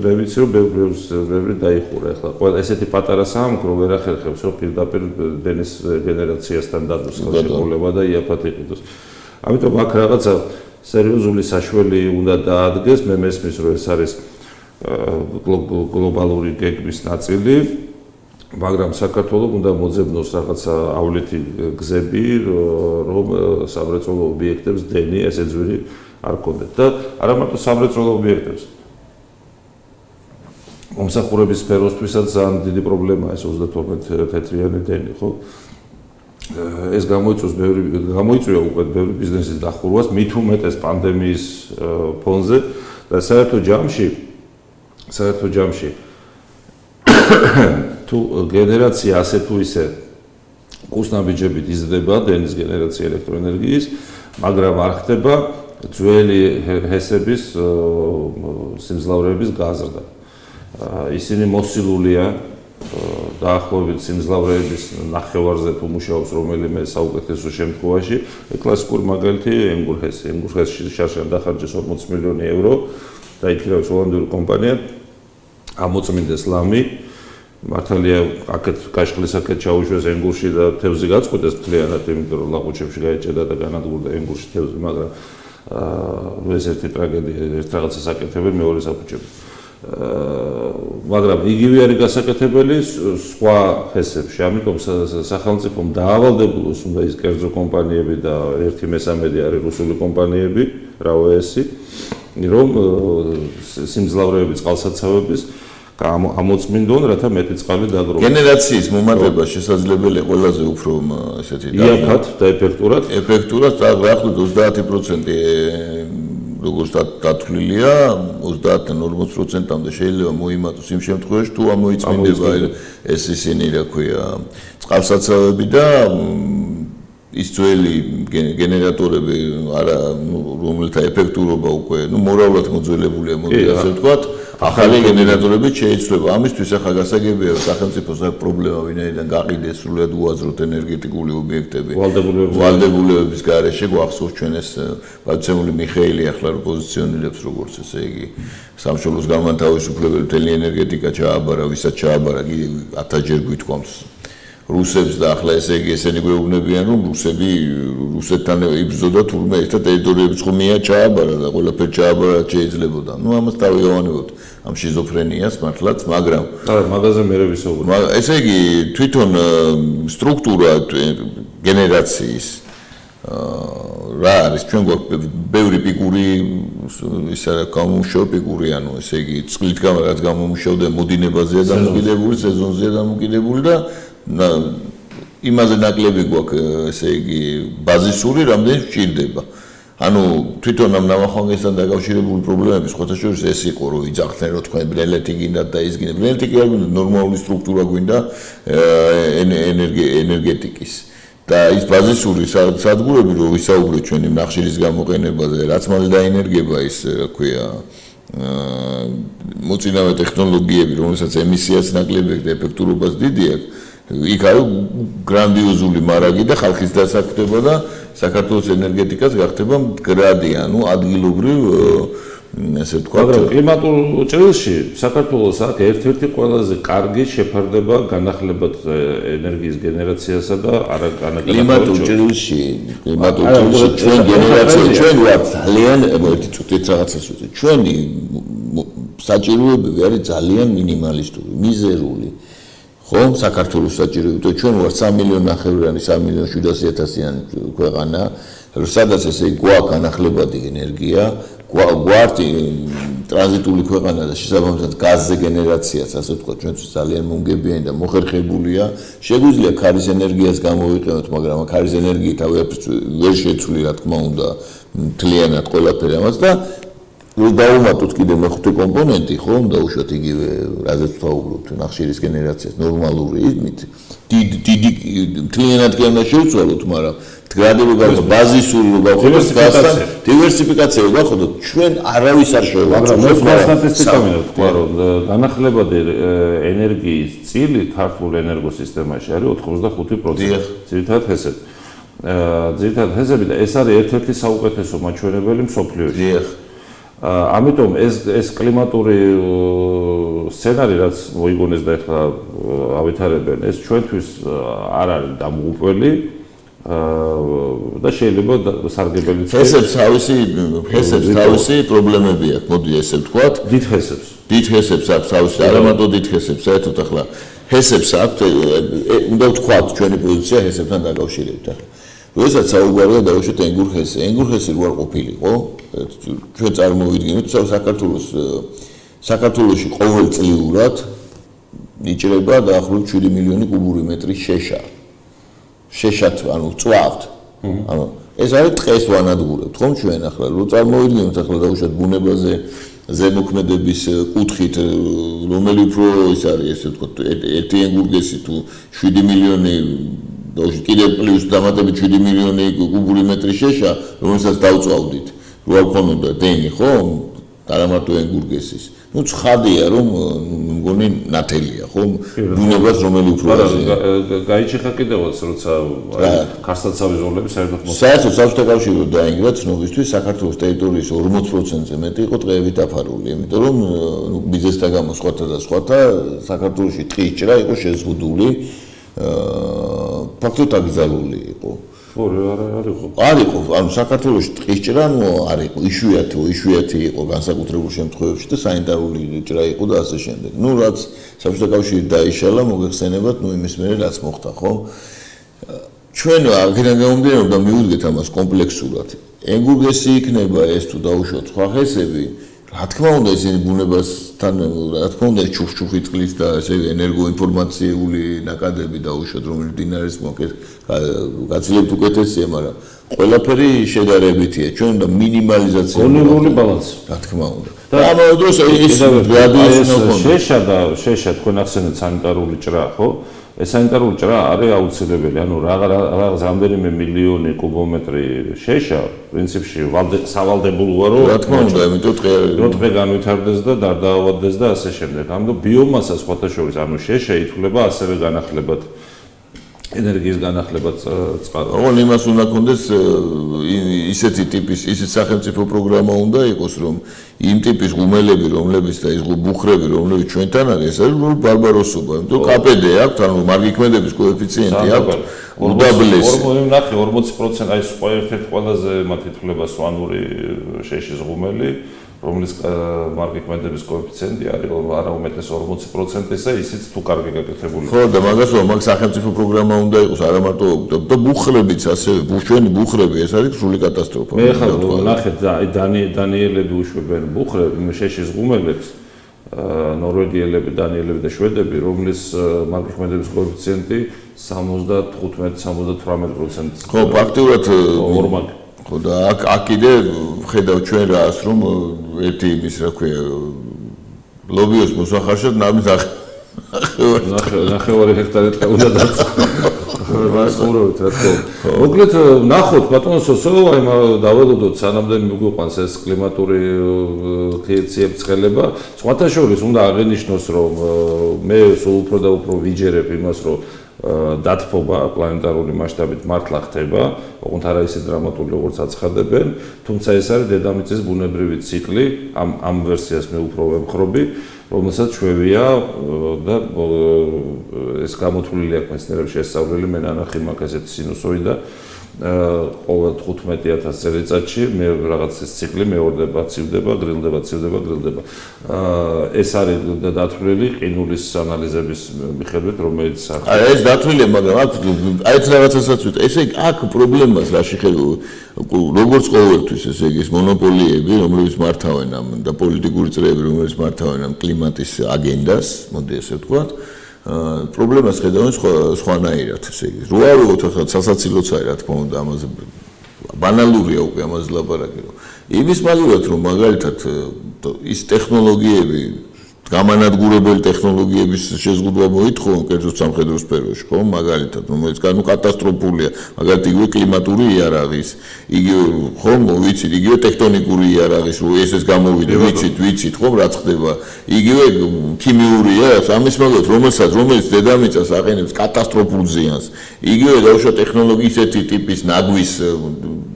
მე ვიცი რომ ბევრი დაიხურა ახლა ყველა ესეთი პატარა საამქრო ვერ ახერხებს რომ პირდაპირ დენის გენერაციასთან დადოს ხელშეკრულება და იაფად იყიდოს. ამიტომ აქ რაღაცა სერიოზული საშველი უნდა დაადგეს, მე მესმის რომ ეს არის გლობალური გეგმის ნაწილი, მაგრამ საქართველოს უნდა მოძებნოს რაღაცა ავლეთი გზები, რომ სამრეწველო ობიექტებს დენი ესე ძვირი არ ქონდეთ და არა მარტო სამრეწველო ობიექტებს მომსახურების სფეროსთვისაც ძალიან დიდი პრობლემაა ეს 32 თეთრიანი დენი, ხო? ეს გამოიწვია უკვე ბევრი ბიზნესის დახურვას, მით უმეტეს პანდემიის ფონზე და საერთო ჯამში თუ გენერაცია ასე თუ ისე კურსნაბიჯებით იზრდება დენის გენერაცია ელექტროენერგიის, მაგრამ არ ხდება ძველი ჰესების სიმძლავრეების გაზრდა. ისინი მოსილულია დაახლოებით სიმძლავრეების ნახევარზე თუ მუშაობს რომელიმე საუკეთესო შემთხვევაში. კლასიკური მაგალითი ენგურჰესი შარშან დახარჯეს 40 მილიონი ევრო და იქირავის ჰოლანდიური კომპანია ამოწმინდეს ლამი. მართალია აქეთ კაშხლის აქეთ ჩაუშვეს ენგურში და თევზი გაწყვეტეს მთლიანად, იმიტომ რომ ლაყუჩებში გაეჭედა და განადგურდა ენგურში თევზი, მაგრამ ეს ერთი ტრაგედია, ერთ რაღაცას აკეთებენ, მეორეს აფუჭებენ. მაგრამ იგივე არის გასაკეთებელი სხვა ჰესებში, ამიტომ სახელმწიფომ დაავალდებულოს უნდა ის კერძო კომპანიები და 1/3 არის რუსული კომპანიები, რავეესი, რომ სიმძლავრეების წყალსაცავების ამოწმინდონ, რათა მეტი წყალი დაგროვოს. გენერაციის მომატება შესაძლებელია ყველაზე უფრო ესეთი იაფად და ეფექტურად. ეფექტურად დაახლოებით 30% როგორც დათვლილია 30-40%-მდე შეიძლება მოიმატოს იმ შემთხვევაში თუ ამოიწმინდება ეს ისინი რა ქვია წყალსაცავები და ის ძველი გენერატორები არა რომელთა ეფექტურობა უკვე მორალურად მოძველებულია მოდი ასე ვთქვათ ახალი გენერატორები შეიცვლება ამისთვის ახლა გასაგებია რომ სახელმწიფოს აქვს პრობლემა ვინაიდან გაყიდეს სრულად უაზროდ ენერგეტიკული ობიექტები ვალდებულებების გარეშე გვახსოვს ჩვენ ეს ბაცემული მიხეილი ახლა რო პოზიციონირებს როგორც ესე იგი სამშობლოს განმათავისუფლებელი მთელი ენერგეტიკა ჩააბარა ვისაც ჩააბარა 1000-ჯერ გვითქვამს რუსებს და ახლა ესე იგი ესენი გვეუბნებიან რომ რუსეთთან იბრძოდა თურმე ეს და ტერიტორიები ხუმია ჩააბარა და ყველაფერი ჩააბარა შეიძლებოდა. ნუ ამას დავიავანებოთ ამ შიზოფრენიას მართლაც, მაგრამ მაგაზე მე ვისაუბრებ. ესე იგი თვითონ სტრუქტურა გენერაციის რა არის ჩვენ გვაქვს ბევრი პიკური ისა რა გამომუშავე პიკური ანუ ესე იგი წყლით რაც გამომუშავდა მოდინებაზეა დამოკიდებული სეზონზეა დამოკიდებული და იმაზე ნაკლები გვაქვს ესე იგი ბაზისური რამდენი სჭირდება ანუ თვითონ ამ ნამახვანგესთან დაკავშირებული პრობლემები სხვათაშორის ეს იყო რომ იძახდნენ რომ თქვენ ბრელეთი გინდათ და ის გინდათ ბრელეთი კი არ გვინდა ნორმალური სტრუქტურა გვინდა ენერგეტიკის და ის ბაზისური სადგურები რომ ვისაუბრეთ ჩვენი ნახშირის გამოყენებაზე რაც მას დაენერგება ის რა ქვია მოწინავე ტექნოლოგიები რომელსაც ემისიაც ნაკლები და ეფექტურობას დიდი აქვს იქ არის გრანდიოზული მარაგი და ხალხის დასაქმება და საქართველოს ენერგეტიკას გახდება მდგრადი ანუ ადგილობრივ ესე ვთქვათ მაგრამ კლიმატურ ჭრილში საქართველოს აქ ერთ-ერთი ყველაზე კარგი შეფარდება განახლებად ენერგიის გენერაციასა და კლიმატურ ჭრილში ჩვენ გენერაცია ჩვენ ვართ ძალიან ერთი წუთით რაღაცას ვუწევთ ჩვენი საჭიროებები არის ძალიან მინიმალისტური მიზერული ხომ საქართველოს საჭიროებები ჩვენ ვართ 3 მილიონი ნახევრიანი 3.7 ქვეყანა სადაც ესე გვაქვს განახლებადი ენერგია გვაქვს ტრანზიტული ქვეყანა და შესაბამისად გაზზე გენერაციაც ასე ვთქვათ ჩვენთვის ძალიან მომგებიანი და მოხერხებულია შეგვიძლია ქარის ენერგიას გამოვიყენოთ მაგრამ ქარის ენერგიით ვერ შეცვლი რა თქმა უნდა მთლიანად ყველაფერი ამას და დავუმატოთ კიდევ მეხუთე კომპონენტი ხომ დაუშვათ იგივე რაზეც ვთაუბრობთ ნახშირის გენერაციას ნორმალური იმით დიდი მთლიანად კი უნდა შევცვალოთ მაგრამ მდგრადები გავხდეთ ბაზისური გავხდეთ დივერსიფიკაცია გავხდეთ ჩვენ არავის არ შევავართ მაგრამ სტატისტიკა მინდა თქვა რომ განახლებადი ენერგიის წილი ქართულ ენერგოსისტემაში არის 85% ძირითადად ჰესები და ეს არის ერთ-ერთი საუკეთესო მაჩვენებელი მსოფლიოში ამიტომ ეს კლიმატური სცენარი რაც მოიგონეს და ახლა ავითარებენ ეს ჩვენთვის არ არის დამოუკველი და შეიძლება სარგებელიც ჰესებს თავისი პრობლემები აქვს მოდი ესე ვთქვათ დიდ ჰესებს აქვს თავისი არა მარტო დიდ ჰესებს საერთოდ ახლა ჰესებს აქვს უნდა ვთქვათ ჩვენი პოზიცია ჰესებთან დაკავშირებით ახლა როდესაც საუბარია დაუშვათ ენგურჰესი როარ ყოფილიყო ჩვენ წარმოვიდგინეთ საქართველოში ყოველწლიურად იჭრება დაახლოებით 7 მილიონი კუბური მეტრი შეშად ანუ წვავთ ანუ ეს არის ტყეს ვანადგურებთ ხომ ჩვენ ახლა რო წარმოვიდგინოთ ახლა დაუშვათ ბუნებაზე ზემოქმედების კუთხით რომელი უფრო ის არის ესე ვთქვათ ერთი ენგურჰესი თუ 7 მილიონი კიდევ პლუს დამატებით 7 მილიონი კუბური მეტრი შეშა რომელსაც დავწვავდით რო არ ქონოდა დენი ხო არა მარტო ენგურჰესის ну ცხადია რომ მგონი ნათელია ხო ბუნებას რომელი უფრო გაიჩეხა კიდევაც როცა ქარსტაცავის ზოლები საერთოდ საბჭოთა კავშირი დაინგრა ცნობისთვის საქართველოს ტერიტორიის 40%-ზე მეტი იყო ტყეებით დაფარული იმიტომ რომ ბიზნესთან გამო სხვათა საქართველოში ტყის ჭრა იყო შეზღუდული ფაქტობრივად აკრძალული იყო არ იყო ანუ საქართველოში ტყის ჭრა არ იყო იშვიათი იყო განსაკუთრებულ შემთხვევებში და სანიტარული ჭრა იყო და ასე შემდეგ რაც საბჭოთა კავშირი დაიშალა მოგეხსენებათ იმის მერე რაც მოხდა ხო ჩვენ აქედან გამომდინარე და მივუძგეთ ამას კომპლექსურად ენგურჰესი იქნება ეს თუ დაუშვათ სხვა ჰესები რა თქმა უნდა ისინი ბუნებასთან რა თქმა უნდა ჩუხჩუხი წყლის და ესე ენერგოინფორმაციული ნაკადები დაუშვათ რომელიც დინარის გაცილებთ უკეთესია მაგრამ ყველაფერი შედარებითია ჩვენ უნდა მინიმალიზაცია გონებული ბალანსი რა თქმა უნდა და ამავე დროს ის შეშა თქვენ ახსენეთ სანიტარული ჭრა ხო ეს სანიტარული ჭრა არის აუცილებელი ანუ რაღაც რამდენიმე მილიონი კუბომეტრი შეშა პრინციპში სავალდებულოა რომ რა თქმა უნდა იმიტომ ტყე განვითარდეს და დაავადდეს და ასე შემდეგ ამიტომ ბიომასა სხვათა შორის ანუ შეშა ითვლება ასევე განახლებად ენერგიის განახლებად წყარო. ოღონდ იმას უნდა კონდეს ისეთი ტიპის ისეთ სახელმწიფო პროგრამა უნდა იყოს რომ იმ ტიპის ღუმელები რომლებიც და ის ბუხრები რომლებიც ჩვენთან არის ეს არის ბარბაროსობა იმიტომ KPD აქვს ანუ მარგიქმედების კოეფიციენტი აქვს უდაბლესი 40% აი სხვა ერთ-ერთი ყველაზე მათ ითვლება სვანური შეშის ღუმელი რომლის მარკეტმენტების კოეფიციენტი არის არა უმეტეს 40%-ისა, ისიც თუ კარგი გაკეთებული. ხო, და მაგას რომ მაგ სახელმწიფო პროგრამა უნდა იყოს, არა მარტო და ბუხრებიც ასევე, ჩვენი ბუხრები, ეს არის სრული კატასტროფა. მე ხა ნახეთ, დანიელები უშვებენ ბუხრებს, შეშის ღუმელებს, ნორვეგიელები, დანიელები და შვედები, რომლის მარკეტმენტების კოეფიციენტი 75-78%. ხო, ფაქტიურად ორმაგი. ხო და აქ კიდე ხედავ ჩვენ რას რომ ერთი იმის რა ქვია ლობიოს მოსახარშად ნამის ნახევარი ჰექტარი უნდა დაწყო. მას ხურობთ რა თქმა უნდა. მოკლედ ნახოთ ბატონო სოსო, აი დაველოდოთ სანამდე მიგვიყვანს ეს კლიმატური ციებ-ცხელება. სხვათა შორის უნდა აღინიშნოს რომ მე სულ უფრო და უფრო ვიჯერებ იმას რომ დათბობა პლანეტარული მასშტაბით მართლა ხდება, ოღონდ არა ისე დრამატული როგორც აცხადებენ, თუმცა ეს არის დედამიწის ბუნებრივი ციკლი, ამ ვერსიას მე უფრო ვემხრობი, რომელსაც შვევია და ეს გამოთვლილი აქვს მეცნიერებს შესწავლილი, მე ნანახი მაქვს ესეთი სინუსოიდა ყოველ 15000 წელიწადში მე რაღაც ეს ციკლი მეორდება, ცივდება, გრილდება, ცივდება, გრილდება. ეს არის დათვლილი ყინულის ანალიზების მიხედვით, რომელიც ეს დათვლილია, მაგრამ აქ აიც რაღაცასაც ვიტყვი. ესე იგი, აქ პრობლემას რაში ხედავ, როგორც ყოველთვის, ესე იგი, მონოპოლიები, რომლებიც მართავენ ამ და პოლიტიკური წრეები, რომლებიც მართავენ ამ კლიმატის აგენდას, მოდი ესე ვთქვათ. პრობლემას ხედავენ სხვანაირად, ესე იგი. რო არ ვიყოთ ახლა სასაცილოც არის, რა თქმა უნდა, ამაზე ბანალურია უკვე ამაზე ლაპარაკი. იმის მაგალითად, რომ მაგალითად ის ტექნოლოგიები, გამანადგურებელი ტექნოლოგიების შეზღუდვა მოითხოვენ კერძოდ სამხედრო სფეროში, ხო? მაგალითად, რომელიც კატასტროფულია, მაგალითად იგივე კლიმატური იარაღის, იგივე ხომ ვიცით, იგივე ტექტონიკური იარაღის, რო ეს გამოვიდა, ვიცით, ხომ რაც ხდება. იგივე ქიმიურია, ამის მაგალითად, რომელიც დედამიწას აყენებს კატასტროფულ ზიანს. იგივე დაუშვათ ტექნოლოგიის ერთი ტიპის ნაგვის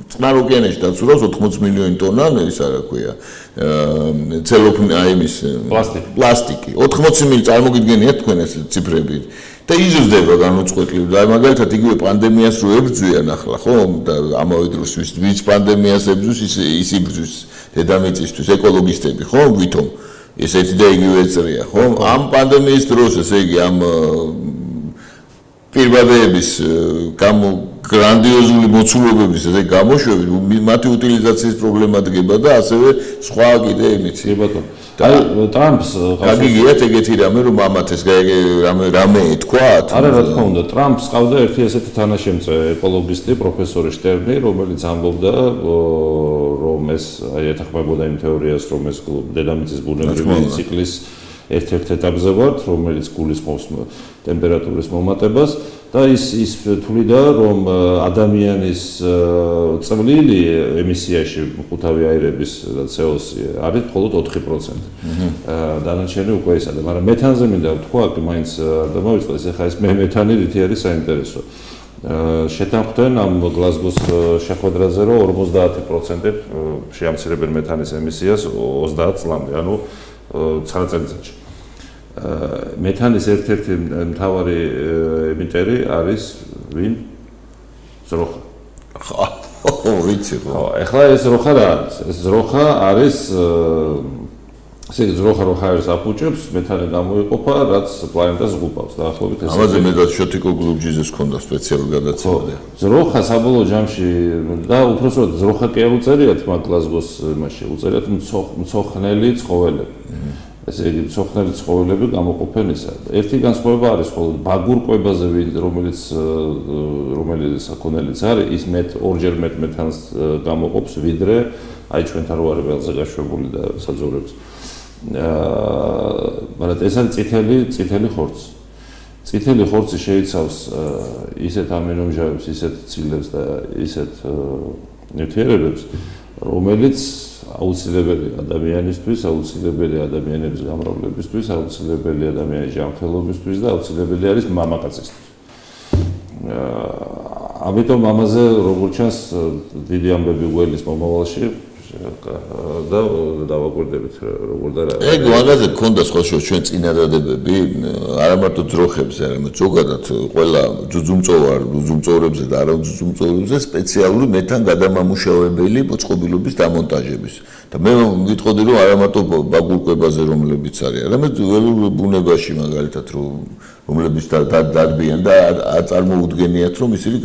წყნარ ოკეანეში დაცურავს 80 მილიონი ტონა, ის არა ქვია. ცელოფანი აიმის პლასტიკი 80 მილი წარმოგიდგენიათ თქვენ ეს ციფრები და იზრდება განუწყვეტლივ და მაგალითად იგივე პანდემიას რო ებრძვიან ახლა ხო და ამავე დროს ვიც პანდემიას ებრძვის ის იბრძვის დედამიწისთვის ეკოლოგისტები ხო ვითომ ესეთი და იგივე წრეა ხო ამ პანდემიის დროს ესე იგი ამ პირბადეების გრანდიოზული მოცულობების ესე გამოშვებით მათი უტილიზაციის პრობლემა დგება და ასევე სხვა კიდე იმით. აი ტრამპს გაგიგიათ ეგეთი რამე რომ ამათ ეს რამე ეთქვათ? არა რა თქმა უნდა ტრამპს ყავდა ერთი ესეთი თანაშემწე ეკოლოგისტი პროფესორი შტერნი რომელიც ამბობდა რომ ეს აი ეთანხმებოდა იმ თეორიას რომ ეს დედამიწის ბუნებრივი ციკლის ერთ-ერთ ეტაპზე ვართ რომელიც გულისხმობს ტემპერატურის მომატებას და ის თვლიდა რომ ადამიანის წვლილი ემისიაში ხუთავი აირების CO2 არის მხოლოდ 4%. დანარჩენი უკვე ისაა, მაგრამ მეთანზე მინდა ვთქვა, მაინც არ დამოვიწყდეს, ეხლა ეს მეთანი რითი არის საინტერესო. შეთანხმდნენ ამ გლაზგოს შეხვედრაზე რომ 50% შეამცირებენ მეთანის ემისიას 30 წლამდე, ანუ 9 წელიწადში. მეთანის ერთ-ერთი მთავარი ემიტერი არის ვინ? ზროხა. ხო, ვიცი ხო. ეხლა ეს ზროხა რა არის? ეს ზროხა არის ესე ზროხა რო ხაერს აფუჭებს, მეთანი გამოიყოფა, რაც პლანეტას ღუპავს. დაახლოებით ეს. ამაზე მე და შოთიკო გლუჯიზეს ქონდა სპეციალური გადაცემა. ზროხა საბოლოო ჯამში და უпроსოდ ზროხა კი არ უწერიათ მაგ გლაზგოს იმაში, უწერიათ მცოხნელი ცხოველები. ესე იგი მცოხნელი ცხოველები გამოყოფენ ისა. ერთი განსხვავება არის მხოლოდ ბაგურ კვებაზე, რომელიც საქონელიც არის, ის ორჯერ მეტ მეთანს გამოყოფს, ვიდრე აი ჩვენთან რო არის ველზე გაშვებული და საძოვრებს. მაგრამ ეს არის წითელი ხორცი. წითელი ხორცი შეიცავს ისეთ ამინომჟავებს, ისეთ ცილებს და ისეთ ნივთიერებებს, რომელიც აუცილებელი ადამიანისთვის, აუცილებელი ადამიანების გამრავლებისთვის, აუცილებელი ადამიანის ჯანმრთელობისთვის და აუცილებელი არის მამაკაცისთვის. ამიტომ ამაზე როგორც ჩანს დიდი ამბები გველის მომავალში და დავაკვირდებით როგორ და რა. ეგ მაგაზე გქონდა სხვა ჩვენ წინადადებები, არა მარტო ძროხებზე, არამედ ზოგადად ყველა ძუძუმწოვრებზე და არაძუძუმწოვრებზე სპეციალური მეთან გადამამუშავებელი მოწყობილობის დამონტაჟების. და მე მივიტყოდი რომ არა მარტო ბაგურკვებაზე რომლებიც არის, არამედ ველურ ბუნებაში მაგალითად რომლებიც დადბიან და წარმოუდგენიათ რომ ისინი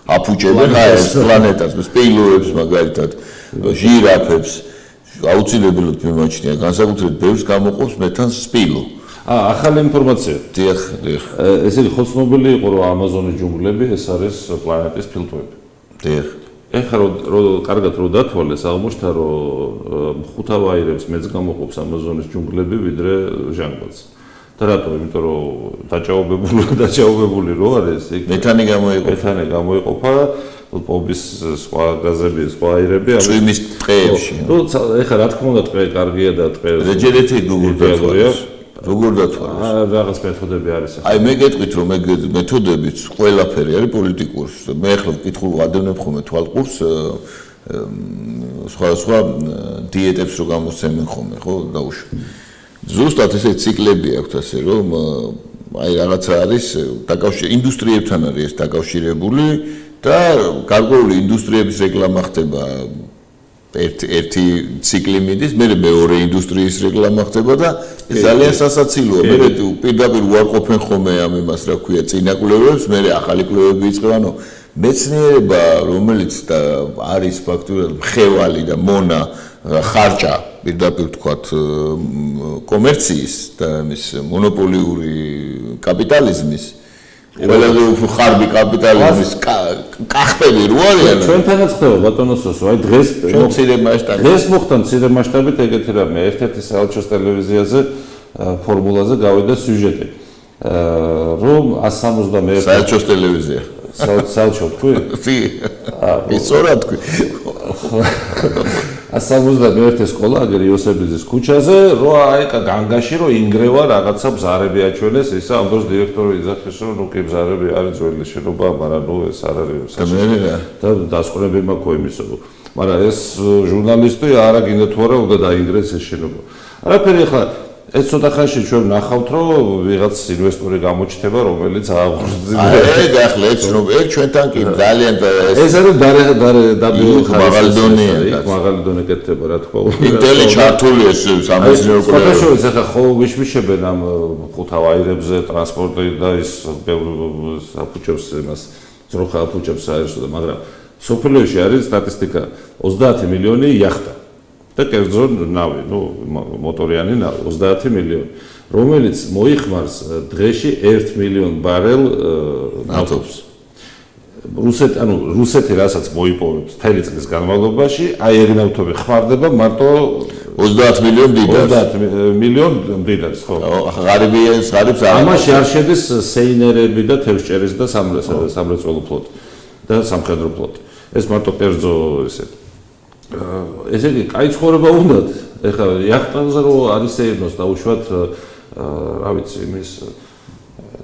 აფუჭებენ ეს პლანეტას, სპეილოებს მაგალითად, ჟირაფებს, აუცილებლად მიმაჩნია, განსაკუთრებით ბევრს გამოყოფს მეთანს სპილო. ახალი ინფორმაცია. დიახ. ესე იგი ხოცნობილი იყო რომ ამაზონის ჯუნგლები ეს არის პლანეტის ფილტვები. დიახ. ეხლა რომ კარგად რომ დათვალეს, აღმოჩნდა რომ ხუთავაირებს მეც გამოყოფს ამაზონის ჯუნგლები ვიდრე ჟანგბადს. და რატო? იმიტომ რომ დაჭაობებული რო არის, მეთანი გამოიყოფა, პობის სხვა გაზები, სხვა აირები, წვიმის ტყეებში. ნუ ეხლა რა თქმა უნდა ტყე კარგია და ტყე რეჯერეთი როგორ დათვალეს? რაღაც მეთოდები არის. აი მე გეტყვით რომ ეგ მეთოდებიც ყველაფერი არის პოლიტიკური. მე ახლა ვკითხულ ვადევნებ ხოლმე თვალყურს სხვა დიეტებს რო გამოსცემენ ხოლმე, ხო, დაუშვი. ზუსტად ესე ციკლები აქვს ასე რომ აი რაღაცა არის ინდუსტრიებთან არის ეს დაკავშირებული და გარკვეული ინდუსტრიების რეკლამა ხდება ერთი ციკლი მიდის, მერე მეორე ინდუსტრიის რეკლამა ხდება და ეს ძალიან სასაცილოა. მერე პირდაპირ უარყოფენ ხოლმე ამ იმას, რა ქვია, წინაკვლევებს, მერე ახალი კვლევები იწყება, ანუ მეცნიერება, რომელიც არის ფაქტურად მხევალი და მონა ხარჭა პირდაპირ თქვათ კომერციის და მის მონოპოლიური კაპიტალიზმის ყველაზე უფრო ხარბი კაპიტალიზმის კახტები რო არიან ჩვენთანაც ხდება ბატონო სოსო აი დღეს მცირე მასშტაბით დღეს მოხდა მცირე მასშტაბით ეგეთი რამე ერთ-ერთი საელჩოს ტელევიზიაზე ფორმულაზე გავიდა სიუჟეტი რომ 171 საელჩოს ტელევიზია საელჩო თქვი? ისორა თქვი 171 სკოლა აგერ იოსებიძის ქუჩაზე რო აი განგაში რო ინგრევა რაღაცა ბზარები აჩვენეს ისა ამ დროს დირექტორი იძახეს რომ ნუ კი ბზარები არის ძველი შენობა მაგრამ ნუ ეს არ არის და დასკვნები მაქვს იმისო მაგრამ ეს ჟურნალისტი არა გინდა თუ არა უნდა დაინგრეს ეს შენობა არაფერი ახლა ეს ცოტა ხანში ჩვენ ნახავთ რომ ვიღაც ინვესტორი გამოჩნდება რომელიც აღორძინებს ეგ ახლა ეგ ჩვენთან კი ძალიან ეს არის დაბილი მაღალი დონეა იქ მაღალი დონე კეთდება რა თქმა უნდა ინტელი ჩართული ეს სამეცნიერო კვლევა ფოტოშოპს ახლა ხო ვიშმიშებენ ამ ხუთავ აირებზე ტრანსპორტი და ის აფუჭებს იმას ძროხა აფუჭებს აირს და მაგრამ სოფლიოში არის სტატისტიკა 30 მილიონი იახტა და კერძო ნავი, ნუ მოტორიანი ნავი 30 მილიონი, რომელიც მოიხმარს დღეში 1 მილიონ ბარელ ნავთობს. რუსეთი რასაც მოიპოვებს მთელი წლის განმავლობაში, აი ეგ ნავთობი ხმარდება მარტო 30 მილიონ დიდარს. 30 მილიონ დიდარს, ხო? ღარიბის ღარიბს ამაში არ შედის სეინერები და თევზჭერის და სამრეწველო ფლოტი და სამხედრო ფლოტი. ეს მარტო კერძო ესეთი ესე იგი, კაი ცხოვრება უნდათ. ეხლა იახტაზე რო არის ეირნოს დაუშვათ, რა ვიცი, იმის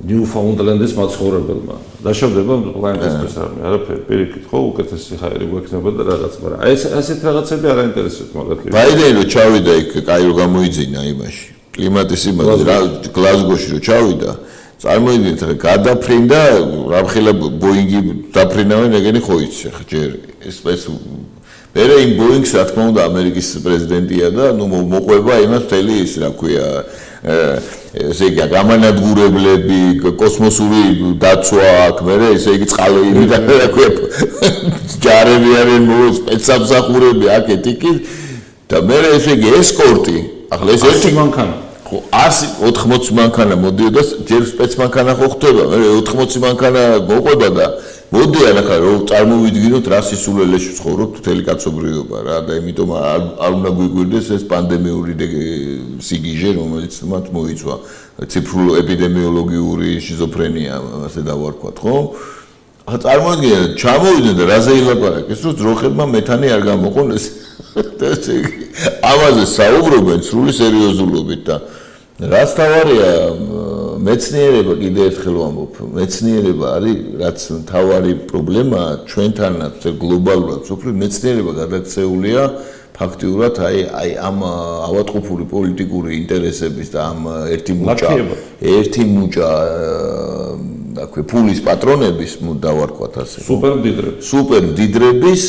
ნიუფაუნდლენდის მაცხოვრებელმა. დაშავდება პლანეტის მესამე, არაფერი, პირიქით, ხო, უკეთესი ხაერი გვექნება და რაღაც, მაგრამ აი ასეთ რაღაცები არ აინტერესებს მაგათი. ბაიდენი რო ჩავიდა იქ, კაი რო გამოიძინა იმაში. კლიმატის იმაზე, რა გლაზგოში რო ჩავიდა, წარმოიდგინეთ, რა გადაფრინდა, რამხელა ბოინგი დაფრინავენ, ეგენი ხო იცი, ხა ჯერ ეს მერე იმ ბოინგს რა თქმა უნდა ამერიკის პრეზიდენტია და ნუ მოყვება იმას მთელი ის რა ქვია ესე იგი გამანადგურებლები კოსმოსური დაცვა აქვს მერე ესე იგი წყალები და რა ქვია ჯარები არიან სპეცსამსახურები აქეთ იქით და მერე ესე იგი ესკორტი ახლა ეს ერთი მანქანა 180 მანქანა მოდიოდა ჯერ სპეცმანქანა ხო ხდება მერე 80 მანქანა მოყვება და მოდიან ახლა რომ წარმოვიდგინოთ რა სისულელეში ცხოვრობთ მთელი კაცობრიობა რა და იმიტომ არ უნდა გვიგვირდეს ეს პანდემიური სიგიჟე რომელიც მათ მოიწვა ციფრული ეპიდემიოლოგიური შიზოფრენია ასე დავარქვათ ხო ახლა წარმოვიდგინეთ ჩამოვიდნენ და რაზე ილაპარაკეს რომ ძროხებმა მეთანი არ გამოყონეს ამაზე საუბრობენ სრული სერიოზულობით და რაც თავარია მეცნიერება კიდე ერთხელ ვამბობ მეცნიერება არის რაც თავარი პრობლემაა ჩვენთანაც გლობალურად სოფლიო მეცნიერება გადაქცეულია ფაქტიურად აი ამ ავადმყოფური პოლიტიკური ინტერესების და ამ ერთი მუჭა აქვე ფულის პატრონების დავარქვათ ასე სუპერ დიდრების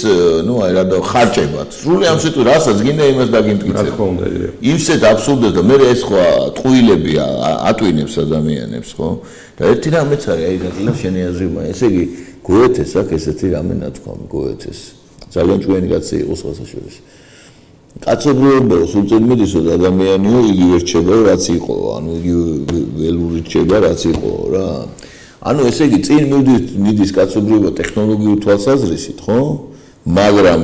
ნუ აი რა და ხარჭებად სრული ამ სიტყვით რასაც გინდა იმას დაგიმტკიცებ იმსეთ აბსურდად და მე ეს ხო ტყუილები ატვინებს ადამიანებს ხო და ერთი რამეც არის აი რა შენი აზრია ესე იგი გოეთეს აქ ესეთი რამე ნათქვამი გოეთეს ძალიან ჭკვიანი კაცი იყო სხვასაშორის კაცობრიობა სულწენმედისო და ადამიანიო იგივე რჩება რაც იყო ანუ იგივე ველური რჩება რაც იყო რა ანუ ესე იგი წინ მიდის კაცობრიობა ტექნოლოგიურ თვალსაზრისით ხო მაგრამ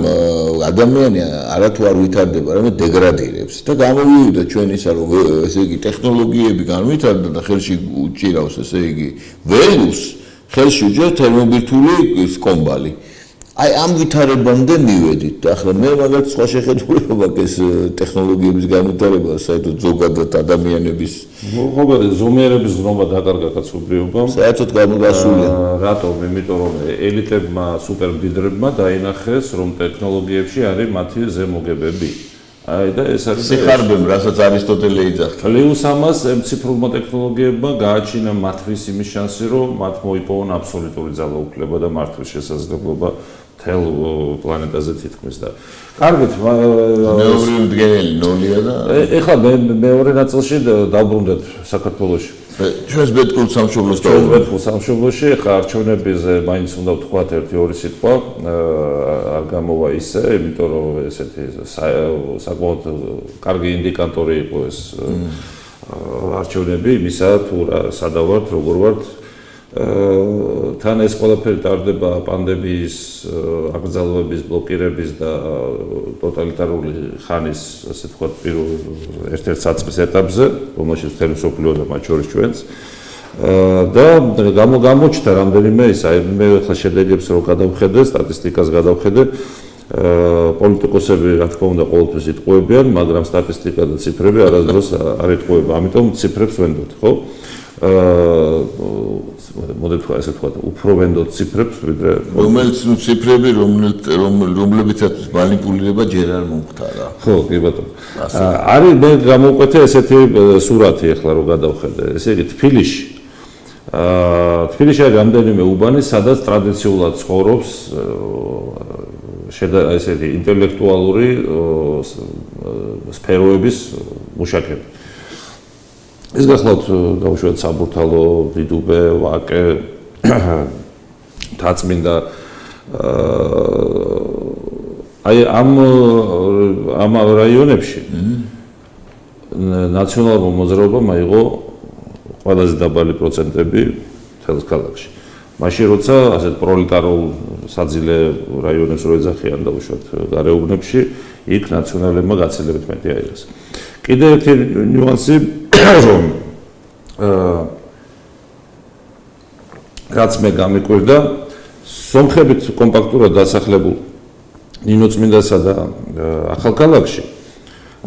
ადამიანი არათუ არ ვითარდება რამე დეგრადირებს და გამოვიუდა ჩვენ ისა რომ ესე იგი ტექნოლოგიები განვითარდა და ხელში უჭირავს ესე იგი ველურს ხელში უჭირავს თერმობირთული კომბალი აი ამ ვითარებამდე მივედით და ახლა მე მაგალითად სხვა შეხედულება მაქვს ტექნოლოგიების განვითარება საერთოდ ზოგადად ადამიანების მოგობერე ზომიერების გრომა დაკარგა კაცობრიობამ საერთოდ გამოგასულია რატომ იმიტომ რომ ელიტებმა სუპერმდიდრებმა დაინახეს რომ ტექნოლოგიებში არის მათი ზემოგებები აი და ეს არის სიხარბემ რასაც არისტოტელე იძახდა პლუს ამას ციფრულმა ტექნოლოგიებმა გააჩინა მათთვის იმის შანსი რომ მათ მოიპოვონ აბსოლუტური ძალაუფლება და მართვის შესაძლებლობა თელ პლანეტაზე თითქმის და კარგით მეორე მდგენელი ნოლია და ეხლა მეორე ნაწილში დავბრუნდეთ საქართველოში ჩვენს ბეთქულ სამშობლოში ეხლა არჩევნებზე მაინც უნდა ვთქვათ ერთი-ორი სიტყვა არ გამოვა ისე იმიტომ რომ ესეთი საკმაოდ კარგი ინდიკატორი იყო ეს არჩევნები იმისა თუ სადა ვართ როგორ ვართ თან ეს ყველაფერი ტარდება პანდემიის აკრძალვების ბლოკირების და ტოტალიტარული ხანის ასე ვთქვათ ერთ-ერთ საწყის ეტაპზე რომელშიც მთელი მსოფლიო და მათ შორის ჩვენც და გამოჩნდა რამდენიმე ისა მე ახლა შედეგებს რო გადავხედე სტატისტიკას გადავხედე პოლიტიკოსები რა თქმა უნდა ყოველთვის იტყუებიან მაგრამ სტატისტიკა და ციფრები არასდროს არ იტყუება ამიტომ ციფრებს ვენდოთ ხო მოდით თქვა ესე თქვა უფრო ვენდოთ ციფრებს ვიდრე რომელიც ციფრები რომლებიცაც მანიპულირება ჯერ არ მომხდარა ხო კი ბატონო არის მე გამოვკვეთე ესეთი სურათი ახლა რო გადავხედე ესე იგი თბილისში თბილისში რამდენიმე უბანი სადაც ტრადიციულად ცხოვრობს ესეთი ინტელექტუალური სფეროების მუშაკები ეს გახლავთ გავუშვათ საბურთალო, დიდუბე, ვაკე, თაწმინდა აი ამ რაიონებში ნაციონალურმა მოძრაობამ აიღო ყველაზე დაბალი პროცენტები მთელს ქალაქში. მაშინ როცა ასეთ პროლეტარულ საძილე რაიონებს რო ეძახიან დავუშვათ გარეუბნებში, იქ ნაციონალებმა გაცილებით მეტი აიღეს. კიდევ ერთი ნიუანსი რომ რაც მე გამიკვირდა სომხებით კომპაქტურად დასახლებულ ნინოწმინდასა და ახალქალაქში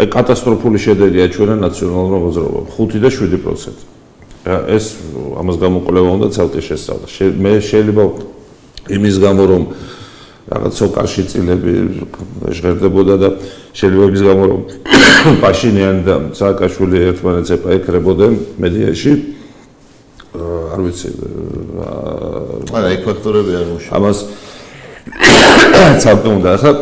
აი კატასტროფული შედეგი აჩვენა ნაციონალურმა მოძრაობამ 5 და 7%. ეს ამას გამოკვლევა უნდა ცალკე შესწავლა. მე შეიძლება იმის გამო რომ რაღაც სოკარში წილები ჟღერდებოდა და შეიძლება იმის გამო რომ პაშინიანი და სააკაშვილი ერთმანეთს ეპაექრებოდნენ მედიაში არ ვიცი არა ეგ ფაქტორები არ მუშაობენ ამას ცალკე უნდა ახლა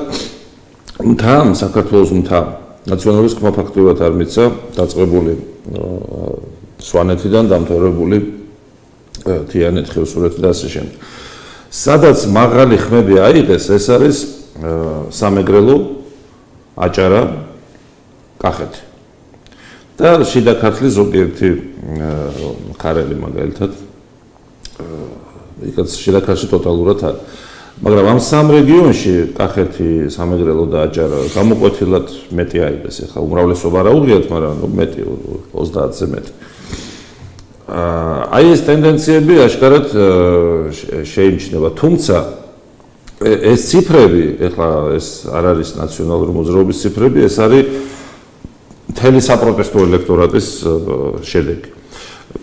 მთა საქართველოს მთა ნაციონალური სკოლა ფაქტურად არ მიცა დაწყებული სვანეთიდან დამთავრებული თიანეთ ხევსურეთი და ასე შემდეგ სადაც მაღალი ხმები აიღეს ეს არის სამეგრელო აჭარა კახეთი და შიდა ქართლის ზოგიერთი ქარელი მაგალითად იქაც შიდა ქართლში ტოტალურად არის მაგრამ ამ სამ რეგიონში კახეთი სამეგრელო და აჭარა გამოკვეთილად მეტი აიღეს ეხლა უმრავლესობა რა უღიათ მაგრამ მეტი 30-ზე მეტი აი ეს ტენდენციები აშკარად შეიმჩნევა თუმცა ეს ციფრები ეხლა ეს არ არის ნაციონალური მოძრაობის ციფრები ეს არის მთელი საპროტესტო ელექტორატის შედეგი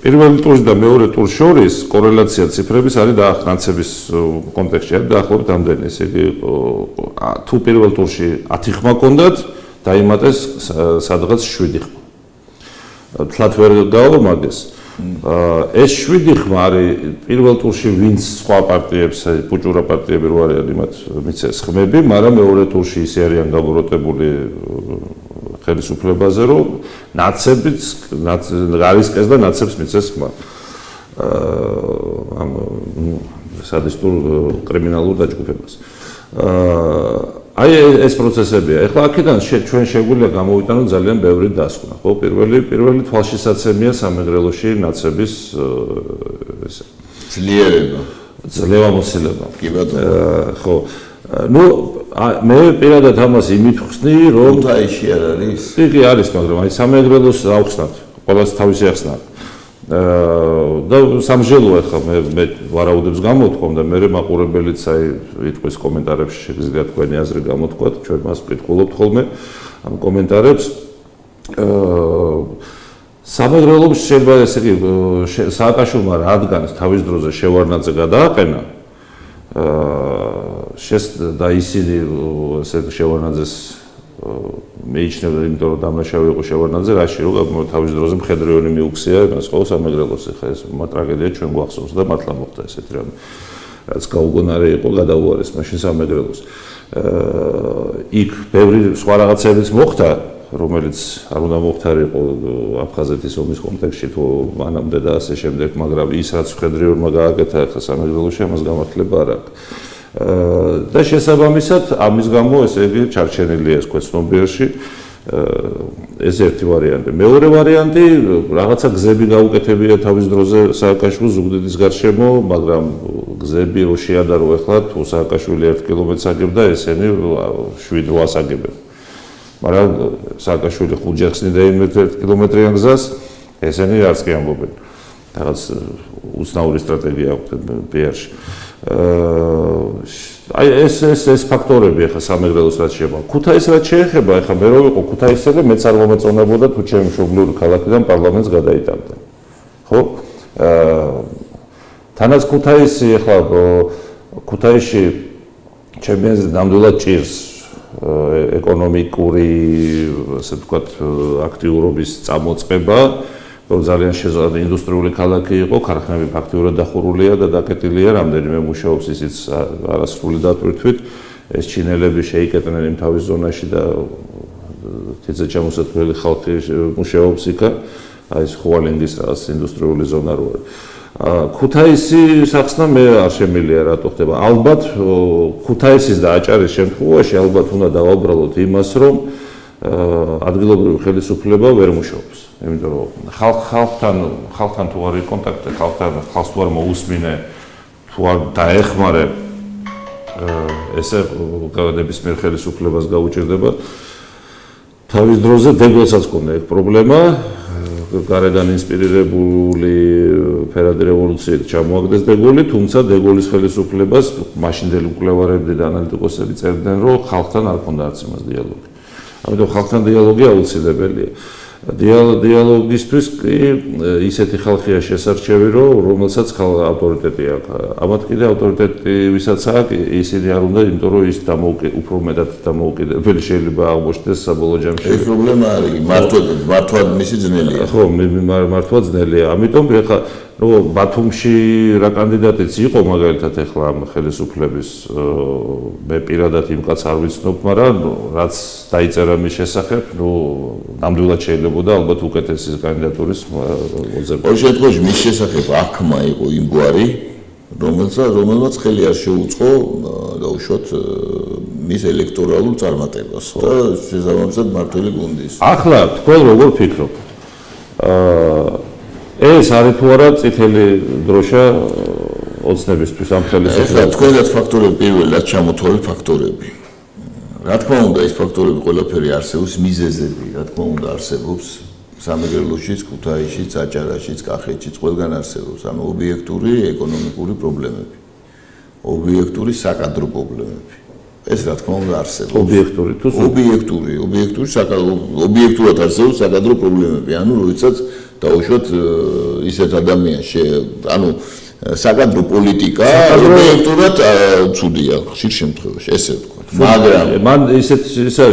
პირველი ტურის და მეორე ტურის შორის კორელაცია ციფრების არის ნაცების კონტექსტში არის დაახლოებით ამდენი. ესე იგი თუ პირველ ტურში 10 ხმა ჰქონდათ, დაიმატეს სადღაც 7 ხმა. თლათ ვერ გავამაგეს. ეს 7 ხმა არის პირველ ტურში ვინც სხვა პარტიებს, პუჭურა პარტიები რო არიან, იმათ მიცეს ხმები, მაგრამ მეორე ტურში ისე არიან გაბოროტებული ხელისუფლებაზე, რომ ნაცებიც გარისკეს და ნაცებს მიცეს ხმა. ამ სადისტურ კრიმინალურ დაჯგუფებას. აი ეს პროცესებია. ეხლა აქედან ჩვენ შეგვიძლია გამოვიტანოთ ძალიან ბევრი დასკვნა. ხო, პირველი თვალშისაცემია სამეგრელოში ნაცების ესე ძლევამოსილება. კი ბატონო. ხო. ნუ მე პირადად ამას იმით ვხსნი, რომ ქუთაისში არ არის? კი არის, მაგრამ აი სამეგრელოს ავხსნათ. ყველას თავისი ახსნა. და სამжелოა ხა მე ვარაუდებს გამოთქვამ და მე მაყურებელიც აი იტყვის კომენტარებში შეგიძლია თქვენი აზრი გამოთქვათ, ჩვენ მას ვკითხულობთ ხოლმე ამ კომენტარებს. სამეგრელოს შეიძლება ესე იგი სააკაშვილმა რადგან თავის დროზე შევარდნაძე გადააყენა და ისინი ესე შევარდნაძეს მეიჩნევდა, იმიტომ რომ დამნაშავე იყო შევარდნაძე რაში, რომ თავის დროზე მხედრიონი მიუქცია მას ხო სამეგრელოს. ეხლა ეს ტრაგედია ჩვენ გვახსოვს და მართლა მოხდა ესეთი რამე. რაც გაუგონარი იყო, გადაუარეს მაშინ სამეგრელოს. იქ ბევრი სხვა რაღაცებიც მოხდა, რომელიც არ უნდა მოხდარიყო აფხაზეთის ომის კონტექსტში თუ მანამდე და ასე შემდეგ, მაგრამ ის რაც მხედრიონმა გააკეთა ახლა სამეგრელოში, ამას გამართლება არ აქვს. და შესაბამისად ამის გამო ესე იგი ჩარჩენილია ეს ქვეცნობიერში. ეს ერთი ვარიანტი. მეორე ვარიანტი, რაღაცა გზები გაუკეთებია თავის დროზე სააკაშვილის ზუგდიდის გარშემო, მაგრამ გზები რო შეადარო ახლა თუ სააკაშვილი 1 კილომეტრს აგებდა, ესენი 7-8 აგებენ. მაგრამ სააკაშვილი 5-ჯერ ხსნიდა იმ 1 კილომეტრიან გზას, ესენი არც კი ამბობენ. რაღაც უცნაური სტრატეგია აქვთ PR-ში. აი ეს ფაქტორები ახლა სამეგრელოს რაც შეეხება. ქუთაისს რაც შეეხება, ახლა მე რო ვიყო ქუთაისზე და მეც არ მომეწონებოდა თუ ჩემი მშობლიური ქალაქიდან პარლამენტს გადაიტანდა. ხო? თანაც ქუთაისი ახლა ქუთაისში ჩემი აზრით ნამდვილად ჭირს ეკონომიკური, ასე ვთქვათ, აქტიურობის წამოწყება. რომ ძალიან შეზღუდული ინდუსტრიული ქალაქი იყო, ქარხნები ფაქტიურად დახურულია და დაკეტილია, რამდენიმე მუშაობს ისიც არასრული დატვირთვით. ეს ჩინელები შეიკეტნენ იმ თავის ზონაში და თითზე ჩამოსათვლელი ხალხი მუშაობს იქა. აი ეს ხუალინგის რაღაც ინდუსტრიული ზონა რო არის. ქუთაისი სახსნა მე არ შემილია რატო ხდება. ალბათ ქუთაისის და აჭარის შემთხვევაში ალბათ უნდა დავაბრალოთ იმას, რომ ადგილობრივი ხელისუფლება ვერ მუშაობს. იმიტომ რომ ხალხთან თუ არ არის კონტაქტი, ხალხს თუ არ მოусმინე, თუ არ დაეხმარე, ესე ნებისმიერ ხელისუფლებას გაუჭირდება. თავის დროზე დეგელსაც ჰქონდა ეგ პრობლემა, გარედან ინსპირირებული ფერადი რევოლუციით ჩამოაგდეს დეგოლი, თუმცა დეგოლის ხელისუფლებას მაშინდელი მკვლევარები და ანალიტიკოსები წერდნენ, რომ ხალხთან არ ჰქონდა არც იმას დიალოგი. ამიტომ ხალხთან დიალოგი აუცილებელია. დიალოგისთვის კი ისეთი ხალხია შესარჩევი, რომელსაც ავტორიტეტი აქვს. ამათ კიდე ავტორიტეტი ვისაც აქვს, ისინი არ უნდა, იმიტომ რომ ის უფრო მეტად დამოუკიდებელი შეიძლება აღმოჩნდეს საბოლოო ჯამში. ეს პრობლემა არის, მართვა მისი ძნელია. ხო, მართვა ძნელია. ამიტომ ეხლა ბათუმში რა კანდიდატიც იყო მაგალითად ეხლა ამ ხელისუფლების მე პირადად იმ კაც არ ვიცნობ, მაგრამ რაც დაიწერა მის შესახებ, ნამდვილად შეიძლებოდა ალბათ უკეთესი კანდიდატურის მოძებნა. ყოველ შემთხვევაში მის შესახებ აქმა იყო იმგვარი, რომელმაც ხელი არ შეუწყო დაუშვათ მის ელექტორალურ წარმატებას და შესაბამისად მართველი გუნდის. ახლა თქვენ როგორ ფიქრობთ? ეს არის თუ არა წითელი დროშა ოცნებისთვის ამ ხელისუფლებას? ეხლა თქვენაც ფაქტორები პირველად ჩამოთვალეთ ფაქტორები. რა თქმა უნდა, ეს ფაქტორები ყველაფერი არსებობს, მიზეზები, რა თქმა უნდა, არსებობს სამეგრელოშიც, ქუთაისშიც, აჭარაშიც, კახეთშიც, ყველგან არსებობს, ანუ ობიექტური ეკონომიკური პრობლემები, ობიექტური საკადრო პრობლემები. ეს რა თქმა უნდა არსებობს. ობიექტური თუ ობიექტურად არსებობს საკადრო პრობლემები, ანუ როდესაც დაუშვათ ისეთ ადამიანს ანუ საკადრო პოლიტიკა ობიექტურად ცუდია ხშირ შემთხვევაში ესე ვთქვათ მაგრამ მან ისე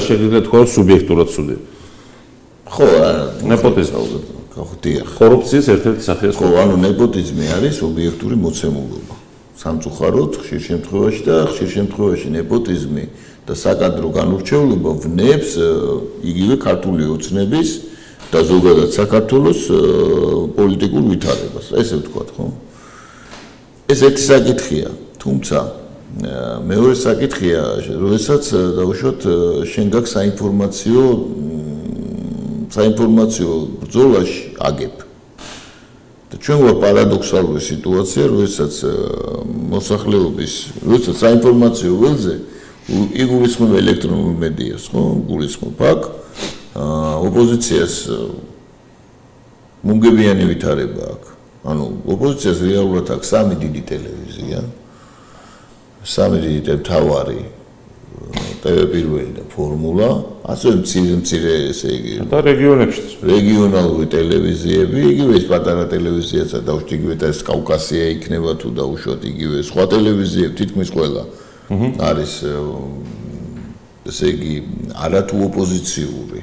შეიძლება თქვა სუბიექტურად ცუდია ხო ნეპოტიზმი ხოდია კორუფციის ერთ-ერთი სახეა ხო ანუ ნეპოტიზმი არის ობიექტური მოცემულობა სამწუხაროდ ხშირ შემთხვევაში და ხშირ შემთხვევაში ნეპოტიზმი და საკადრო განურჩევლობა ვნებს იგივე ქართული ოცნების და ზოგადად საქართველოს პოლიტიკურ ვითარებას ესე ვთქვათ ხო ეს ერთი საკითხია თუმცა მეორე საკითხია როდესაც დაუშვათ შენ გაქვს საინფორმაციო ბრძოლაში აგებ და ჩვენ გვაქვს პარადოქსალური სიტუაცია როდესაც მოსახლეობის როდესაც საინფორმაციო ველზე იგულისხმება ელექტრონულ მედიას ხო გულისხმობ აქ ოპოზიციას მუნგებიანი ვითარება აქვს ანუ ოპოზიციას რეალურად აქვს სამი დიდი ტელევიზია სამი დიდი თავარი ტევე პირველი და ფორმულა ასევე მცირე ესე იგი და რეგიონებშიც რეგიონალური ტელევიზიები იგივე ეს პატარა ტელევიზიაც და იგივე და ეს კავკასია იქნება თუ დაუშვათ იგივე სხვა ტელევიზიები თითქმის ყველა არის ესე იგი არათუ ოპოზიციური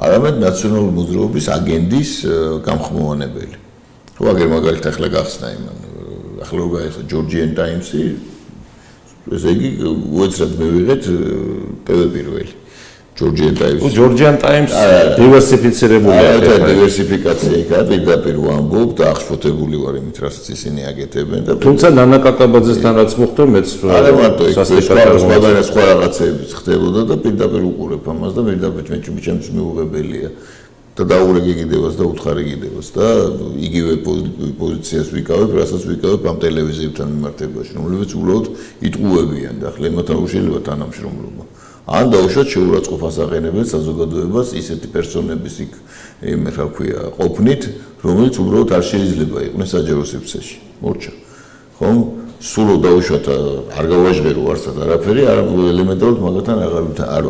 არამედ ნაციონალური მოძრაობის აგენდის გამხმოვანებელი ხო აგერ მაგალითად ახლა გახსნა იმან ახლა როგორ გაიხსნა Georgian Times-ი ესე იგი უეცრად მივიღეთ ტევე პირველი Georgian Times დივერსიფიცირებულია დივერსიფიკაცია იქა პირდაპირ ვამბობ და აღშფოთებული ვარ იმით რასაც ისინი აკეთებენ და თუმცა ნანა კაკაბაძესთან რაც მოხდა მეც არა მარტო იქ სხვა რაღაცებიც ხდებოდა და პირდაპირ უყურებ ამას და პირდაპირ ჩემთვის მიუღებელია და დაურეგე კიდევაც და უთხარი კიდევაც და იგივე პოზიციას ვიკავებ, რასაც ვიკავებ ამ ტელევიზიებთან მიმართებაში, რომლებიც უბრალოდ იტყუებიან და ახლა ემათან შეიძლება თანამშრომლობა. ან დაუშვათ შეურაცხყოფას აყენებენ საზოგადოებას ისეთი პერსონების იქ რა ქვია ყოფნით, რომელიც უბრალოდ არ შეიძლება იყვნენ საჯარო სივრცეში. მორჩა. ხომ? სულ დაუშვათ არ გავაჟღერო არსად არაფერი, არ ელემენტარულად მაგათან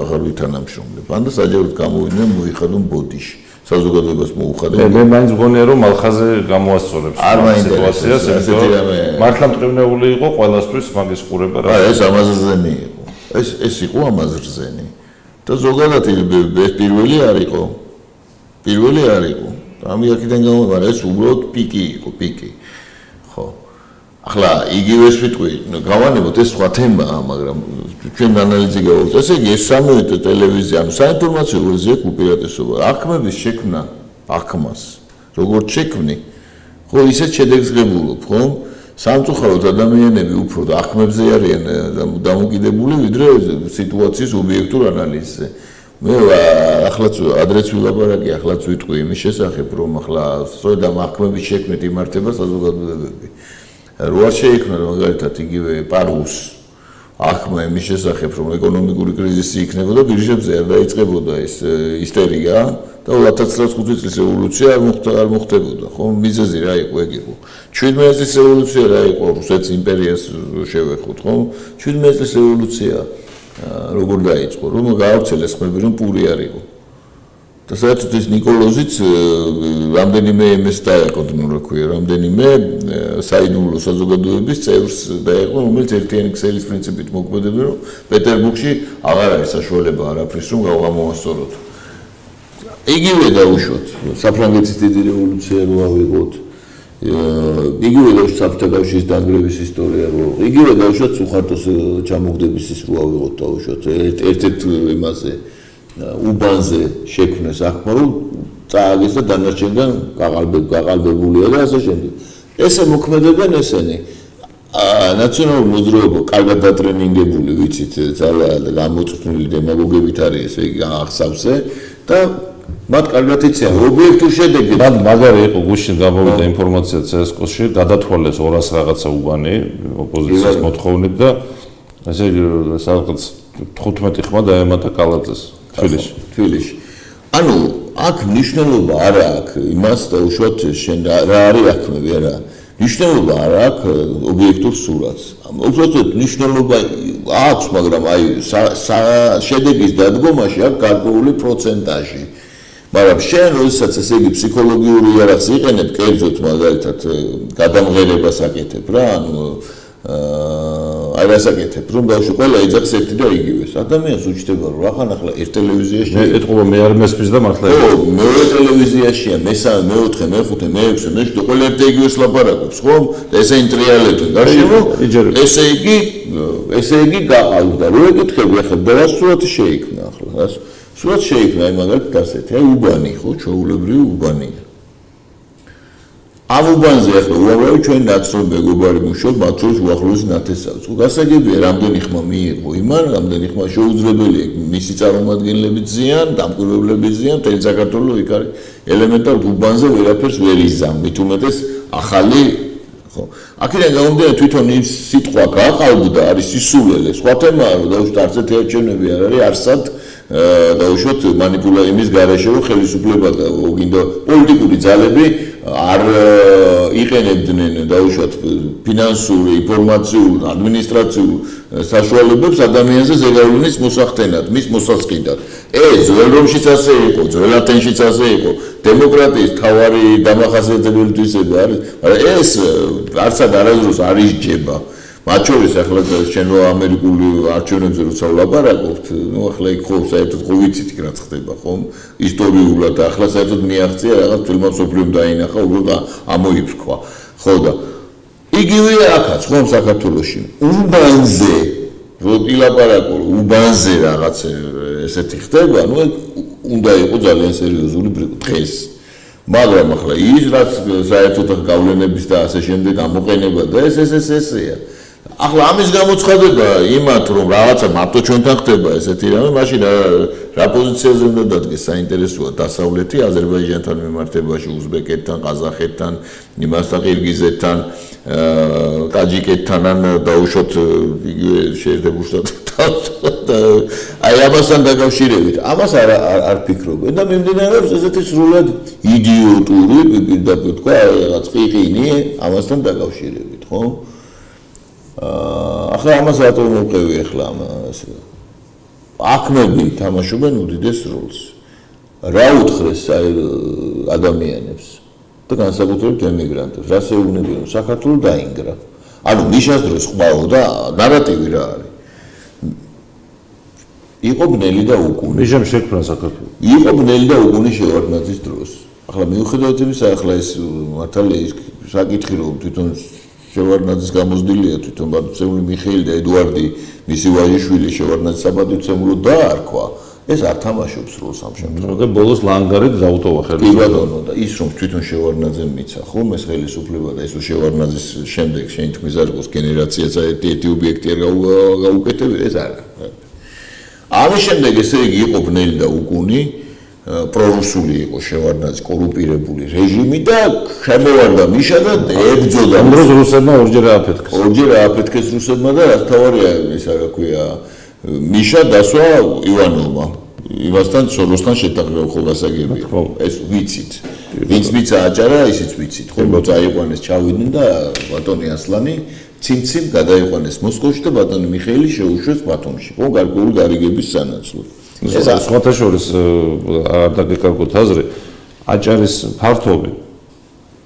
აღარ ვითანამშრომლებ. ან და საჯაროდ გამოვიდნენ მოიხადონ ბოდიში. საზოგადოებას მოუხადენ. მე მაინც მგონია რომ მალხაზე გამოასწორებს სიტუაციას, ესეთი რამე. მართლა მტკივნეული იყო ყველასთვის მაგის ყურება რა. ეს ამაზრზენი იყო. ეს იყო ამაზრზენი. და ზოგადად პირველი არ იყო. პირველი არ იყო. ამი აქედან გამომდინარე, ეს უბრალოდ პიკი იყო, პიკი. ხო. ახლა იგივეს ვიტყვი, გავანებოთ ეს სხვა თემაა, მაგრამ ჩვენ ანალიზი გავაკეთეთ. ესე იგი ეს სამივე ტელევიზია, ანუ საინფორმაციო ვერსია უპირატესობა. აღქმების შექმნა, აღქმას, როგორც შექმნი, ხო ისეთ შედეგს ღებულობ, ხო? სამწუხაროდ ადამიანები უფრო აღქმებზე არიან დამოკიდებული, ვიდრე სიტუაციის ობიექტურ ანალიზზე. მე ახლაც ადრეც ვილაპარაკე, ახლაც ვიტყვი იმის შესახებ, რომ ახლა სწორედ ამ აღქმების შექმნით იმართება საზოგადოებები. რო არ შეიქმნა მაგალითად იგივე პარუს აღქმა იმის შესახებ რომ ეკონომიკური კრიზისი იქნებოდა ბირჟებზე არ დაიწყებოდა ეს ისტერია და 2005 წლის რევოლუცია არ მოხდებოდა ხო მიზეზი რა იყო ეგ იყო 17 წლის რევოლუცია რა იყო რუსეთის იმპერიას შევეხოთ ხო 17 წლის რევოლუცია როგორ დაიწყო რომ გაავრცელეს ხმები რომ პური არ იყო და საერთოდ ეს ნიკოლოზიც რამდენიმე იმეს დაეყო რა ქვია რამდენიმე საიდუმლო საზოგადოების წევრს დაეყო რომელიც ერთიანი ქსელის პრინციპით მოქმედებენ რომ პეტერბურგში აღარ არის საშუალება არაფრის რომ გამოვასწოროთ იგივე დაუშვათ საფრანგეთის დიდი რევოლუცია რო ავიღოთ იგივე დაუშვათ საბჭოთა კავშირის დანგრევის ისტორია რო იგივე დაუშვათ სუხარტოს ჩამოგდების ის რო ავიღოთ დაუშვათ ერთ-ერთ იმაზე უბანზე შექმნეს აღქმა რომ წააგეს და დანარჩენგან გაყალბებულია და ასე შემდეგ. ესე მოქმედებენ ესენი. ნაციონალური მოძრაობა კარგად დატრენინგებული ვიცით ძალიან გამოწვეული დემაგოგებით არის ესე იგი აღსავსე და მათ კარგად იციან ობიექტურ შედეგებს. მაგარი იყო გუშინ გამოვიდა ინფორმაცია CSKO-ში გადათვალეს 200 რაღაცა უბანი ოპოზიციის მოთხოვნით და ესე იგი სადღაც 15 ხმა დაემატა კალაძეს. თბილისში. ანუ აქ მნიშვნელობა არ აქვს იმას და უშუალოდ შენ რა არის აღქმები არა. მნიშვნელობა არ აქვს ობიექტურ სურათს. უბრალოდ მნიშვნელობა აქვს, მაგრამ აი შედეგის დადგომაში აქვს გარკვეული პროცენტაჟი. მაგრამ შენ როდესაც ესე იგი ფსიქოლოგიური იარაღს იყენებ, კერძოდ მაგალითად გადამღერებას აკეთებ რა, ანუ აი რასაკეთებ, რომ ბავშვი ყველა ეძახს ერთი და იგივეს. ადამიანს უჩნდება რომ ახლა ერთ ტელევიზიაში ეთყობა მე არ მესმის და მართლა მეორე ტელევიზიაშია, მესამე, მეოთხე, მეხუთე, მეექვსე, მეშვიდე, ყველა ერთ იგივეს ლაპარაკობს, ხო? ესე ინტრიალებენ. გარშემო ესე იგი გაყავდა. რო ეკითხები ახლა და რა სურათი შეიქმნა ახლა? სურათი შეიქმნა აი მაგალითად ასეთი, აი უბანი ხო, ჩვეულებრივი უბანია. ამ უბანზე ახლა უამრავი ჩვენ ნაცნობ მეგობარი მუშაობ, მათ შორის უახლოესი ნათესავს. გასაგებია, რამდენი ხმა მიიღო იმან, რამდენი ხმა შეუძლებელია მისი წარმომადგენლების ზიან, დამკვირვებლების ზიან, მთელი საქართველოს იქ არის ელემენტარულად უბანზე ვერაფერს ვერ იზამ, მით უმეტეს ახალი ხო. აქედან გამომდინარე თვითონ ის სიტყვა გაყალბდა, არის სისულელე, სხვა თემაა, რომ დაუშვათ არც ერთი არჩევნები არ არის, არსად დაუშვათ მანიპულაციის გარეშე რომ ხელისუფლება და გინდა პოლიტიკური ძალები არ იყენებდნენ დაუშვათ ფინანსური, ინფორმაციულ, ადმინისტრაციულ საშუალებებს ადამიანზე ზეგავლენის მოსახდენად, მის მოსასყიდად. ეს ძველ რომშიც ასე იყო, ძველ ათენშიც ასე იყო. დემოკრატიის თავარი დამახასიათებელი თვისება არის, მაგრამ ეს არცად არასდროს არ ისჯება. მათ შორის ახლა ჩვენ ამერიკული არჩევნებზე როცა ვლაპარაკობთ, ნუ ახლა იქ ხო საერთოდ ხო ვიცით იქ რაც ხდება, ხომ? ისტორიულად ახლა საერთოდ მიაღწია რაღაც ფილმმა მსოფლიომ დაინახა, უბრალოდ ამოიფრქვა. ხო და იგივე აქაც ხომ საქართველოში უბანზე რო ილაპარაკო, უბანზე რაღაც ესეთი ხდება, ნუ უნდა იყოს ძალიან სერიოზული დღეს. მაგრამ ახლა ის რაც საერთოდ გავლენების და ასე შემდეგ ამოყენება და ესეა. ახლა ამის გამოცხადება იმათ რომ რაღაცა მარტო ჩვენთან ხდება ესეთი რამე, მაშინ რა პოზიციაზე უნდა დადგეს საინტერესოა დასავლეთი აზერბაიჯანთან მიმართებაში, უზბეკეთთან, ყაზახეთთან, იმასთან, ყირგიზეთთან, ტაჯიკეთთან ან დაუშვათ იგივე შეერთებულ შტატებთან. აი ამასთან დაკავშირებით, ამას არ ფიქრობენ და მიმდინარეობს ესეთი სრულად იდიოტური, პირდაპირ თქვა, რაღაც ყიყინი ამასთან დაკავშირებით, ხო? ახლა ამას რატომ მოვყევი ახლა ასე აქნები თამაშობენ უდიდეს როლს. რა უთხრეს ადამიანებს და განსაკუთრებით ემიგრანტებს, რას ეუბნებიან, რომ საქართველო დაინგრა. ანუ მიშას დროს ხმაო და ნარატივი რა არის. იყო ბნელი და უკუნი. მიშამ შექმნა საქართველო. იყო ბნელი და უკუნი შევარდნაძის დროს. ახლა მიუხედავად იმისა, ახლა ეს მართალია ის საკითხი რომ თვითონ შევარდნაძის გამოსდილია თვითონ ბატონცემული მიხეილი და ედუარდი მისი ვაჟიშვილი შევარდნაძის საბატონცემულო დაარქვა. ეს არ თამაშობს როლს ამ შემთხვევაში. და ბოლოს ლანგარით დაუტოვა ხელისუფლება. კი ბატონო და ის რომ თვითონ შევარდნაძემ მიცა ხომ ეს ხელისუფლება და ეს შევარდნაძის შემდეგ შენ თქმის არ იყოს გენერაციაც ერთი ობიექტი არ გაუკეთებია ეს არა. ამის შემდეგ ესე იგი იყო ბნელი და უკუნი პრორუსული იყო შევარდნაძის კორუმპირებული რეჟიმი და შემოვარდა მიშა და ებძოდა. ამ დროს რუსებმა ორჯერ ააფეთქეს. ორჯერ ააფეთქეს რუსებმა და რაც თავარია ისა რა ქვია მიშა დასვა ივანოვმა. იმასთან სოროსთან შეთანხმება ხო გასაგებია. ეს ვიცით. ვინც მიცა აჭარა, ისიც ვიცით. ხო წაიყვანეს ჩავიდნენ და ბატონი ასლანი ციმციმ გადაიყვანეს მოსკოვში და ბატონი მიხეილი შეუშვეს ბათუმში. ხო გარკვეული გარიგების სანაცვლოდ. ეს სხვათა შორის არ დაგეკარგოთ აზრი, აჭარის ფართობი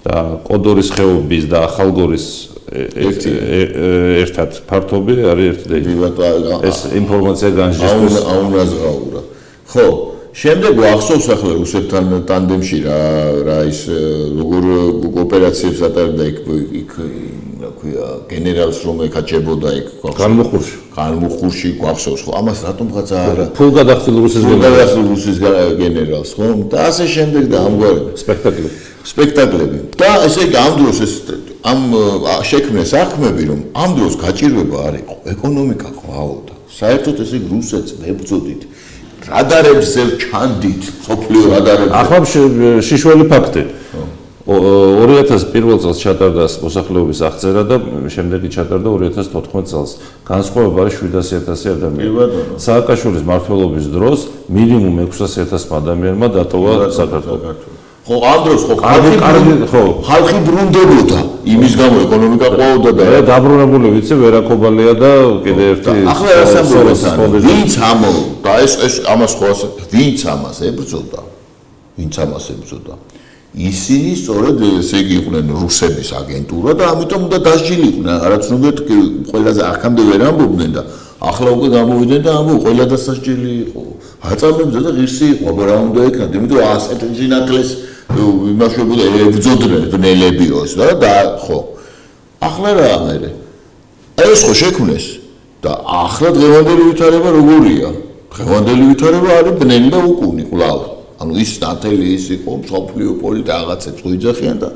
და კოდორის ხეობის და ახალგორის ერთად ფართობი არის ერთი და ეს ინფორმაცია განსჯის აუნაზღაურა. ხო, შემდეგ ახსოვს ახლა რუსეთთან ტანდემში რა ის როგორ ოპერაციებს ატარებდა იქ რა ქვია გენერალს რომ ეკაჭებოდა იქ განმუხურში გვახსოვს ხო ამას რატომღაცა არა ფულ გადახდილ რუსის გენერალს ხო და ასე შემდეგ და ამგვარი სპექტაკლები და ესე იგი ამ დროს ეს ამ შექმნეს აღქმები რომ ამ დროს გაჭირვება არ იყო ეკონომიკა ყავდა საერთოდ ესე იგი რუსეთს მებრძოდით რადარებზე ჩანდით სოფლიო რადარებზე ახლა შიშველი ფაქტი 2001 წელს ჩატარდა მოსახლეობის აღწერა და შემდეგი ჩატარდა 2014 წელს. განსხვავება არის 700,000 ადამიანი. სააკაშვილის მმართველობის დროს მინიმუმ 600,000 ადამიანმა დატოვა საქართველო. ხო, ამ დროს ხალხი ბრუნდებოდა. იმის გამო ეკონომიკა ყვაოდა და დაბრუნებული ვიცი ვერაკობალია და კიდე ერთი ახლა ასამბლეა ვინც ამო და ეს ამას ხო ვინც ამას ებრძოდა ვინც ამას ებრძოდა. ისინი სწორედ ესე იგი იყვნენ რუსების აგენტურა და ამიტომ უნდა დასჯილიყვნენ. არაცნობიერად ყველაზე აქამდე ვერ ამბობდნენ და ახლა უკვე გამოვიდნენ და ამბობ ყველა დასაჯელი იყო. აწამებდა და ღირსი იყო, აბა რა უნდა ეკნათ, იმიტომ ასეთ ძინათლეს იმაშობოდა ებრძოდნენ ბნელებიოს და ხო. ახლა რა ამერე? ეს ხო შექმნეს და ახლა დღევანდელი ვითარება როგორია? დღევანდელი ვითარება არის ბნელი და უკუნი კვლავ. ანუ ის ნათელი ის იყო მსოფლიო პოლიტიკა რაღაცებს გვიძახიან და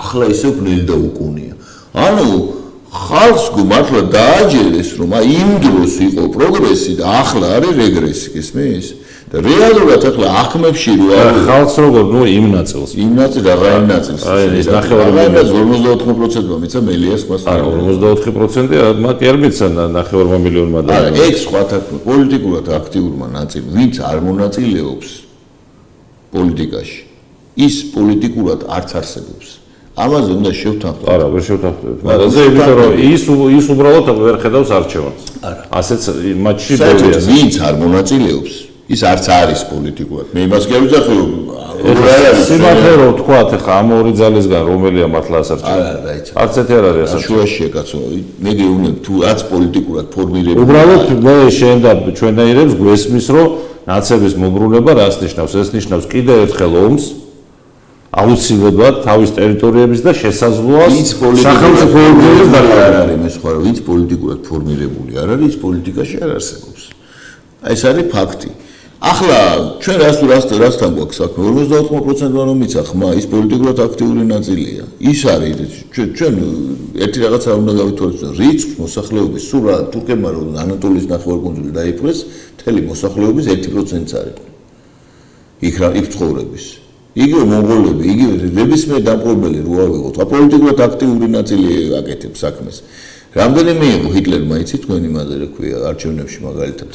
ახლა ისევ ბნელი და უკუნია. ანუ ხალხს მართლა დააჯერეს რომ იმ დროს იყო პროგრესი და ახლა არის რეგრესი, გესმის? და რეალურად ახლა ახმებში რო არის ხალხს როგორ იმ ნაწილს რა იმ ნაწილს ეს 54%-მა მიცა მელიას მას 54% მათ არ მიცა 9 მილიონმა და ეგ სხვა თქმა პოლიტიკურად აქტიურმა ნაწილმა ვინც არ მონაწილეობს პოლიტიკაში ის პოლიტიკურად არც არსებობს ამაზე უნდა შევთანხმდეთ არა ვერ შევთანხმდეთ მაგრამ זה იმიტომ რომ ის უბრალოდ ვერ ხედავს არჩევანს ასეც მატჩში ბევრია ვინც არ მონაწილეობს ის არც არის პოლიტიკურად. მე იმას კი არ ვიძახი რომ სიმართლე რომ თქვათ ახლა ამ ორი ძალისგან რომელია მართლა ასარჩევი. არა, დაიცა. არც ერთი არ არის ასარჩევი. შუაშია კაცო. მე გეუბნები თუ რაც პოლიტიკურად ფორმირებული. უბრალოდ მე შენ და ჩვენაირებს გვესმის რომ ნაცების მობრუნება რას ნიშნავს? ეს ნიშნავს კიდევ ერთხელ ომს აუცილებლად თავის ტერიტორიების და შესაძლოა სახელმწიფო ორგანიზმის არ არის მე სხვა ვინც პოლიტიკურად ფორმირებული არ არის ის პოლიტიკაში არ არსებობს. ეს არის ფაქტი. ახლა ჩვენ რასთან გვაქვს საქმე? 54%-მა რომ მიცა ხმა, ის პოლიტიკურად აქტიური ნაწილია. ის არის ჩვენ ერთი რაღაცა უნდა გავითვალისწინოთ, რიცხვ მოსახლეობის სულ რა თურქებმა რომ ანატოლიის ნახევარკუნძული დაიპყრეს, მთელი მოსახლეობის 1%-ს არის. იქ ცხოვრების. იგივე მონღოლები, იგივე ნებისმიერ დამპყრობელი რო ავიღოთ, პოლიტიკურად აქტიური ნაწილი აკეთებს საქმეს. რამდენიმე იყო ჰიტლერმა იცით თქვენ იმაზე რა ქვია არჩევნებში მაგალითად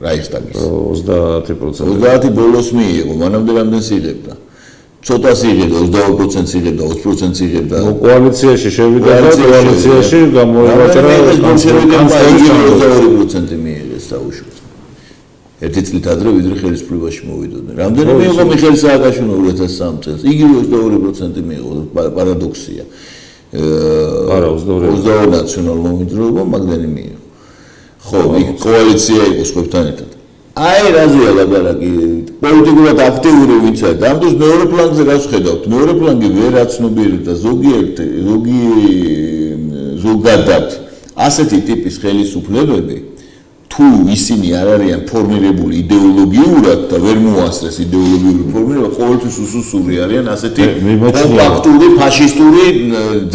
რაიხსტაგის 30%. 30 ბოლოს მიიღო, მანამდე რამდენს იღებდა? ცოტას იღებდა, 22%-ს იღებდა, 20%-ს იღებდა. კოალიციაში შევიდა და კოალიციაში გამოიღვაჭრა კანცლერმა 22% მიიღეს დაუშვათ. ერთი წლით ადრე ვიდრე ხელისუფლებაში მოვიდოდნენ. რამდენიმე იყო მიხეილ სააკაშვილმა 2003 წელს, იგივე 22% მიიღო, პარადოქსია. არა 22 ნაციონალურ მომიდროებმა მაგდენი მიიღო. ხო, კოალიცია იყო სხვებთან ერთად. აი რაზეა ლაბარაკი, პოლიტიკურად აქტიური ვინცა და ამ დროს მეორე პლანზე რას ხედავთ? მეორე პლანი ვერ აცნობიერებდა ზოგადად ასეთი ტიპის ხელისუფლებები თუ ისინი არ არიან ფორმირებული იდეოლოგიურად და ვერ მოასწრეს იდეოლოგიური ფორმირება, ყოველთვის უსუსური არიან ასეთი კომპაქტური ფაშისტური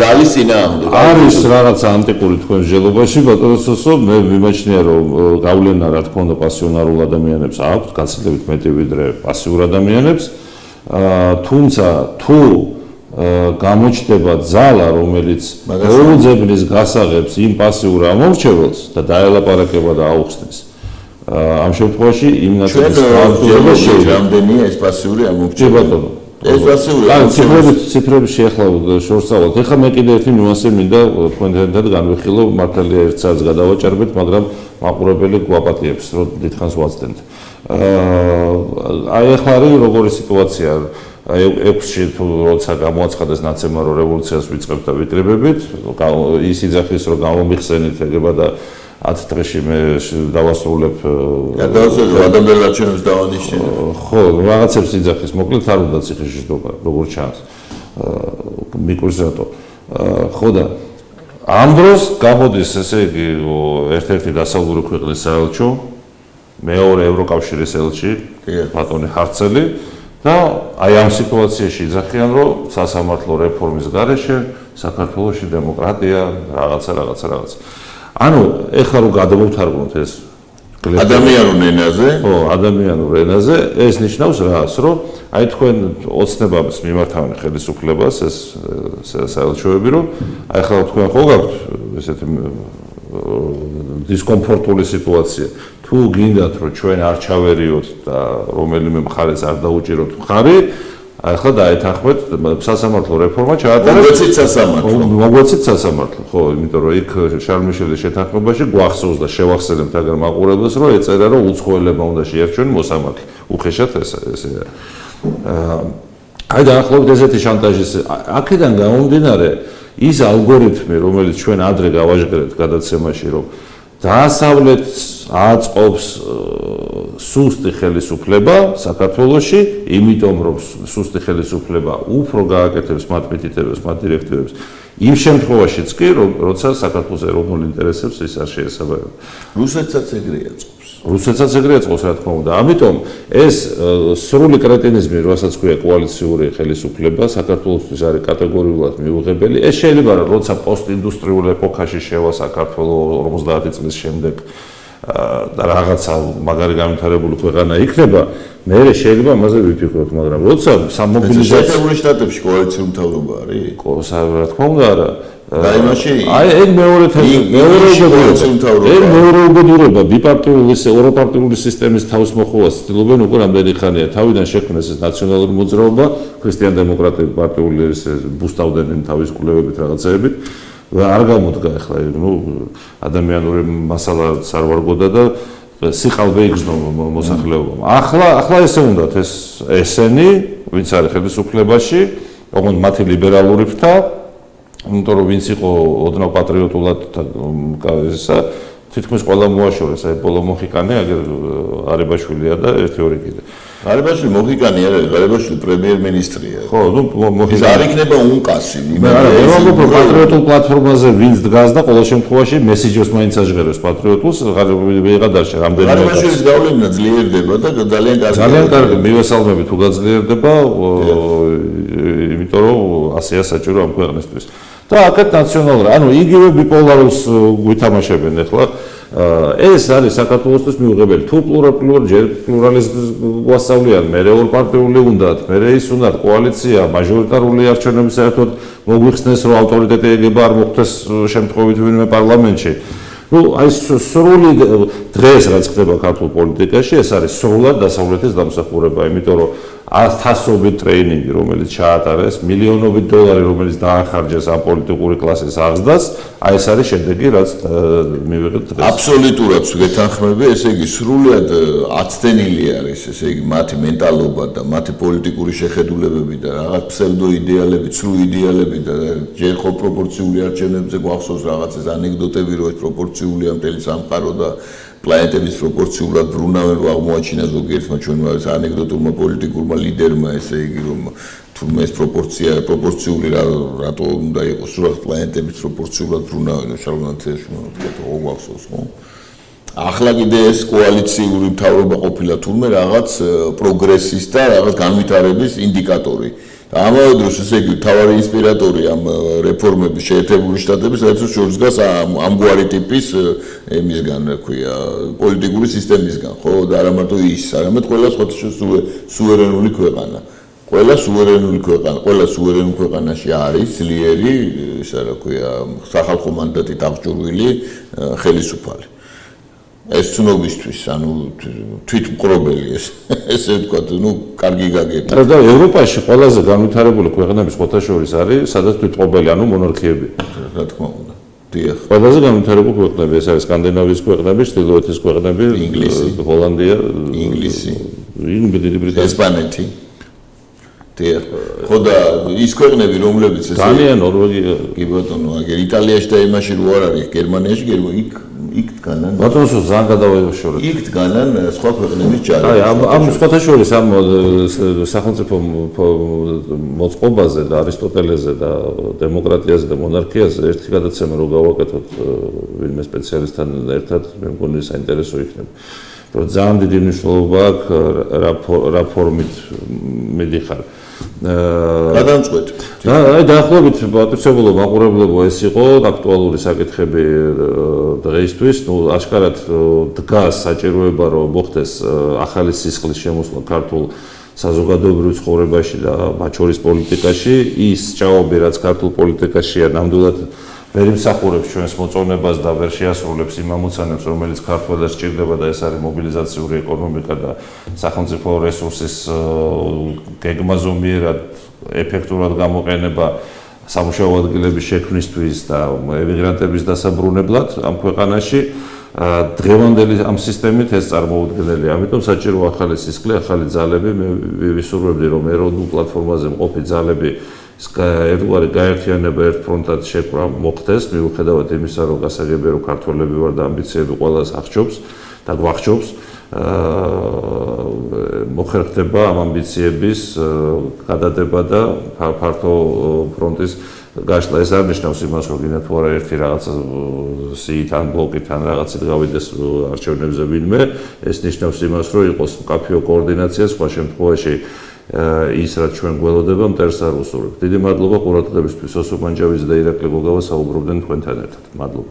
ძალის წინააღმდეგ. არის რაღაც ანტიკური თქვენ ჟელობაში, ბატონო სოსო, მე მიმაჩნია რომ გავლენა რა თქმა უნდა პასიონარულ ადამიანებს აქვს, გაცილებით მეტი ვიდრე პასიურ ადამიანებს. თუმცა თუ გამოჩნდება ძალა, რომელიც მოუძებნის გასაღებს იმ პასიურ ამორჩეველს და დაელაპარაკება და აუხსნის. ამ შემთხვევაში იმ ნაწილის ფაქტურობა შეიძლება რამდენია ეს პასიური ამორჩეველი. ეს პასიური ციფრები შეახლოვოთ შორსავთ. ეხლა მე კიდევ ერთი ნიუანსი მინდა თქვენთან განვიხილო, მართალია ერთ საათს გადავაჭარბეთ, მაგრამ მაყურებელი გვაპატიებს, რომ დიდხანს ვაცდენთ. აი ეხლა არის როგორი სიტუაცია? 6-ში თუ როცა გამოაცხადეს ნაცემარო რევოლუციას ვიწყებთ და ვიკრიბებით, ის იძახის რომ გამომიხსენით ეგება და 10 დღეში მე დავასრულებ ადამიანთა არჩევნებს დავანიშნებ. ხო, რაღაცებს იძახის, მოკლედ არ უნდა ციხეშიშობა, როგორ ჩანს. მიკურს რატო. ხო და ამ დროს გამოდის ესე იგი ერთ-ერთი დასავლური ქვეყნის საელჩო, მეორე ევროკავშირის ელჩი, ბატონი ჰარცელი და აი ამ სიტუაციაში იძახიან რომ სასამართლო რეფორმის გარეშე საქართველოში დემოკრატია რაღაცა. ანუ ეხლა რომ გადავუთარგმნოთ ეს ადამიანურ ენაზე, ხო, ადამიანურ ენაზე, ეს ნიშნავს რას, რომ აი თქვენ ოცნებებს მიმართავენ ხელისუფლებას ეს საელჩოები, რომ აი ხა თქვენ ხო გაქვთ ესეთი დისკომფორტული სიტუაცია. თუ გინდათ რომ ჩვენ არ ჩავერიოთ და რომელიმე მხარეს არ დაუჭიროთ მხარი, ახლა დაეთანხმეთ სასამართლო რეფორმა ჩაატარეთ. მოგვეცით სასამართლო, ხო, იმიტომ რომ იქ შარმიშელის შეთანხმებაში გვახსოვს და შევახსენებთ აგერ მაყურებელს, რომ ეწერა რომ უცხოელებმა უნდა შეერჩიონ მოსამართლე. უხეშად ესეა. აი დაახლოებით ესეთი შანტაჟის აქედან გამომდინარე ის ალგორითმი რომელიც ჩვენ ადრე გავაჟღერეთ გადაცემაში რომ დაასავლეთს აწყობს სუსტი ხელისუფლება საქართველოში იმიტომ რომ სუსტი ხელისუფლება უფრო გააკეთებს მათ მითითებებს მათ დირექტივებს იმ შემთხვევაშიც კი როცა საქართველოს ეროვნულ ინტერესებს ის არ შეესაბამება რუსეთსაც ეგრე აწყობს რუსეთსაც ეგრე აწყობს რა თქმა უნდა ამიტომ ეს სრული კრეტინიზმი რასაც ქვია კოალიციური ხელისუფლება საქართველოსთვის არის კატეგორიულად მიუღებელი ეს შეიძლება რომ როცა პოსტინდუსტრიულ ეპოქაში შევა საქართველოს 50 წლის შემდეგ და რაღაცა მაგარი განვითარებული ქვეყანა იქნება მე შეიძლება ამაზე ვიფიქროთ მაგრამ როცა სამობილიზაციო შტატებში კოალიციური მთავრობა არის რა თქმა უნდა არა აი ეგ მეორე უბედურება ბიპარტიული ოროპარტიული სისტემის თავისმოყოლას ცდილობენ უკვე რამდენი ხანია თავიდან შექმნეს ეს ნაციონალური მოძრაობა ქრისტიან-დემოკრატიული პარტიული ბუსტავდნენ თავის კვლევებით რაღაცეებით არ გამოდგა ახლა ადამიანური მასალაც არ ვარგოდა და სიყალბე იგრძნო მოსახლეობამ ახლა ესე უნდათ ესენი ვინც არის ხელისუფლებაში ოღონდ მათი ლიბერალური ფრთა იმიტომ რომ ვინც იყო ოდნავ პატრიოტულად ესა თითქმის ყველა მოაშორეს აი ბოლო მოხიკანე აგერ არებაშვილია და ერთი ორი კიდე არებაშვილი მოხიკანი არის არებაშვილი პრემიერ-მინისტრია ხო ნუ მოხიკანი არ იქნება უნკასი არა პატრიოტულ პლატფორმაზე ვინც დგას და ყოველ შემთხვევაში მესიჯებს მაინც აჟღერებს პატრიოტულს ვიღადარში რამდენიმე არებაშვილის გავლენა ძლიერდება და ძალიან კარგი მივესალმები თუ გაძლიერდება იმიტომ რომ ასეა საჭირო ამ ქვეყნისთვის და აქეთ ნაციონალურ ანუ იგივე ბიპოლარულს გვითამაშებენ ახლა ეს არის საქართველოსთვის მიუღებელი თუ პლურალიზმს გვასწავლიან მე ორპარტიული უნდათ მე ის უნდათ კოალიცია მაჟორიტარული არჩევნები საერთოდ მოგვიხსნეს რომ ავტორიტეტი ეგება არ მოხდეს შემთხვევით ვინმე პარლამენტში ну აი სრული დღეს რაც ხდება ქართულ პოლიტიკაში ეს არის სრულად დასავლეთის დამსახურება იმიტომ რომ ათასობით ტრეინინგი რომელიც ჩაატარეს მილიონობით დოლარი რომელიც დაახარჯეს ამ პოლიტიკური კლასის აღზრდას აი ეს არის შედეგი რაც მივიღეთ დღეს აბსოლუტურად ვგეთანხმები ესე იგი სრულად აცდენილი არის ესე იგი მათი მენტალობა და მათი პოლიტიკური შეხედულებები და რაღაც ფსევდო იდეალები ცრუ იდეალები და ჯერ ხო პროპორციული არჩევნებზე გვახსოვს რაღაც ეს ანეკდოტები რომ ეს პროპორციულია მთელი სამყარო და პლანეტების პროპორციულად ბრუნავენ რომ აღმოაჩინა ზოგიერთმა ჩვენმა ეს ანეკდოტურმა პოლიტიკურმა ლიდერმა ესე იგი რომ თურმე ეს პროპორციული რატო უნდა იყოს რომ პლანეტების პროპორციულად ბრუნავენ შარლანთიაში თქვა გვახსოვს ხო ახლა კიდე ეს კოალიციური მთავრობა ყოფილა თურმე რაღაც პროგრესის და რაღაც განვითარების ინდიკატორი ამავე დროს ესე იგი თავარი ინსპირატორი ამ რეფორმების შეერთებული შტატების საერთოდ შორს დგას ამგვარი ტიპის ემისგან რა ქვია პოლიტიკური სისტემისგან ხო და არა მარტო ის არამედ ყველა სხვა სუვერენული ქვეყანა ყველა სუვერენულ ქვეყანაში არის ძლიერი ისა რა ქვია სახალხო მანდატით აღჭურვილი ხელისუფალი ეს ცნობისთვის ანუ თვითმყრობელი ესე ვთქვათ ნუ კარგი გაგება და ევროპაში ყველაზე განვითარებული ქვეყნების ხოთაშორის არის სადაც თვითმყრობელი ანუ მონარქიები რა თქმა უნდა დიახ ყველაზე განვითარებული ქვეყნები ეს არის სკანდინავიის ქვეყნები ჩრდილოეთის ქვეყნები ინგლისი ჰოლანდია ინგლისი დიდი ბრიტანეთი ესპანეთი დიახ ხო და ის ქვეყნები რომლებიც ესე დანია ნორვეგია კი ბატონო აგერ იტალიაში და იმაში რო არ არის გერმანიაში იქ დგანან ბატონო ძალიან გადავაშორეთ იქ დგანან სხვა ქვეყნების ჯარი აი ამ სხვათა შორის ამ სახელმწიფო მოწყობაზე და არისტოტელეზე და დემოკრატიაზე და მონარქიაზე ერთი გადაცემა რო გავაკეთოთ ვინმე სპეციალისტთან ერთად მე მგონი საინტერესო იქნება რომ ძალიან დიდი მნიშვნელობა აქვს რა ფორმით მიდიხარ გადამწყვეტ აი დაახლოებით პატრიოტებულო მაყურებლებო ეს იყო აქტუალური საკითხები დღეისთვის ნუ აშკარად დგას საჭიროება რომ მოხდეს ახალი სისხლის შემოსვლა ქართულ საზოგადოებრივ ცხოვრებაში და მათ შორის პოლიტიკაში ის ჭაობი რაც ქართულ პოლიტიკაშია ნამდვილად ვერ იმსახურებს ჩვენს მოწონებას და ვერ შეასრულებს იმ ამოცანებს რომელიც ქართველებს სჭირდება და ეს არის მობილიზაციური ეკონომიკა და სახელმწიფო რესურსის გეგმაზომიერად ეფექტურად გამოყენება სამუშაო ადგილების შექმნისთვის და ემიგრანტების დასაბრუნებლად ამ ქვეყანაში დღევანდელი ამ სისტემით ეს წარმოუდგენელია. ამიტომ საჭირო ახალი სისხლი, ახალი ძალები. მე ვისურვებდი, რომ ეროვნულ პლატფორმაზე მყოფი ძალები ერთგვარი გაერთიანება ერთ ფრონტად შეკვრა მოხდეს, მიუხედავად იმისა, რომ გასაგებია, რომ ქართველები ვარ და ამბიციები ყველას აღჭობს და გვახჭობს. მოხერხდება ამ ამბიციების გადადება და ფართო ფრონტის გაშლა. ეს არ ნიშნავს იმას, რომ გინდა თუ არა ერთი რაღაცა სიით ან ბლოკით ან რაღაცით გავიდეს არჩევნებზე ვინმე, ეს ნიშნავს იმას, რომ იყოს მკაფიო კოორდინაცია, სხვა შემთხვევაში ის რაც ჩვენ გველოდება მტერს არ უსურვებ. დიდი მადლობა ყურადღებისთვის. ოსო მანჯავიძე და ირაკლი გოგავა საუბრობდნენ თქვენთან ერთად. მადლობა.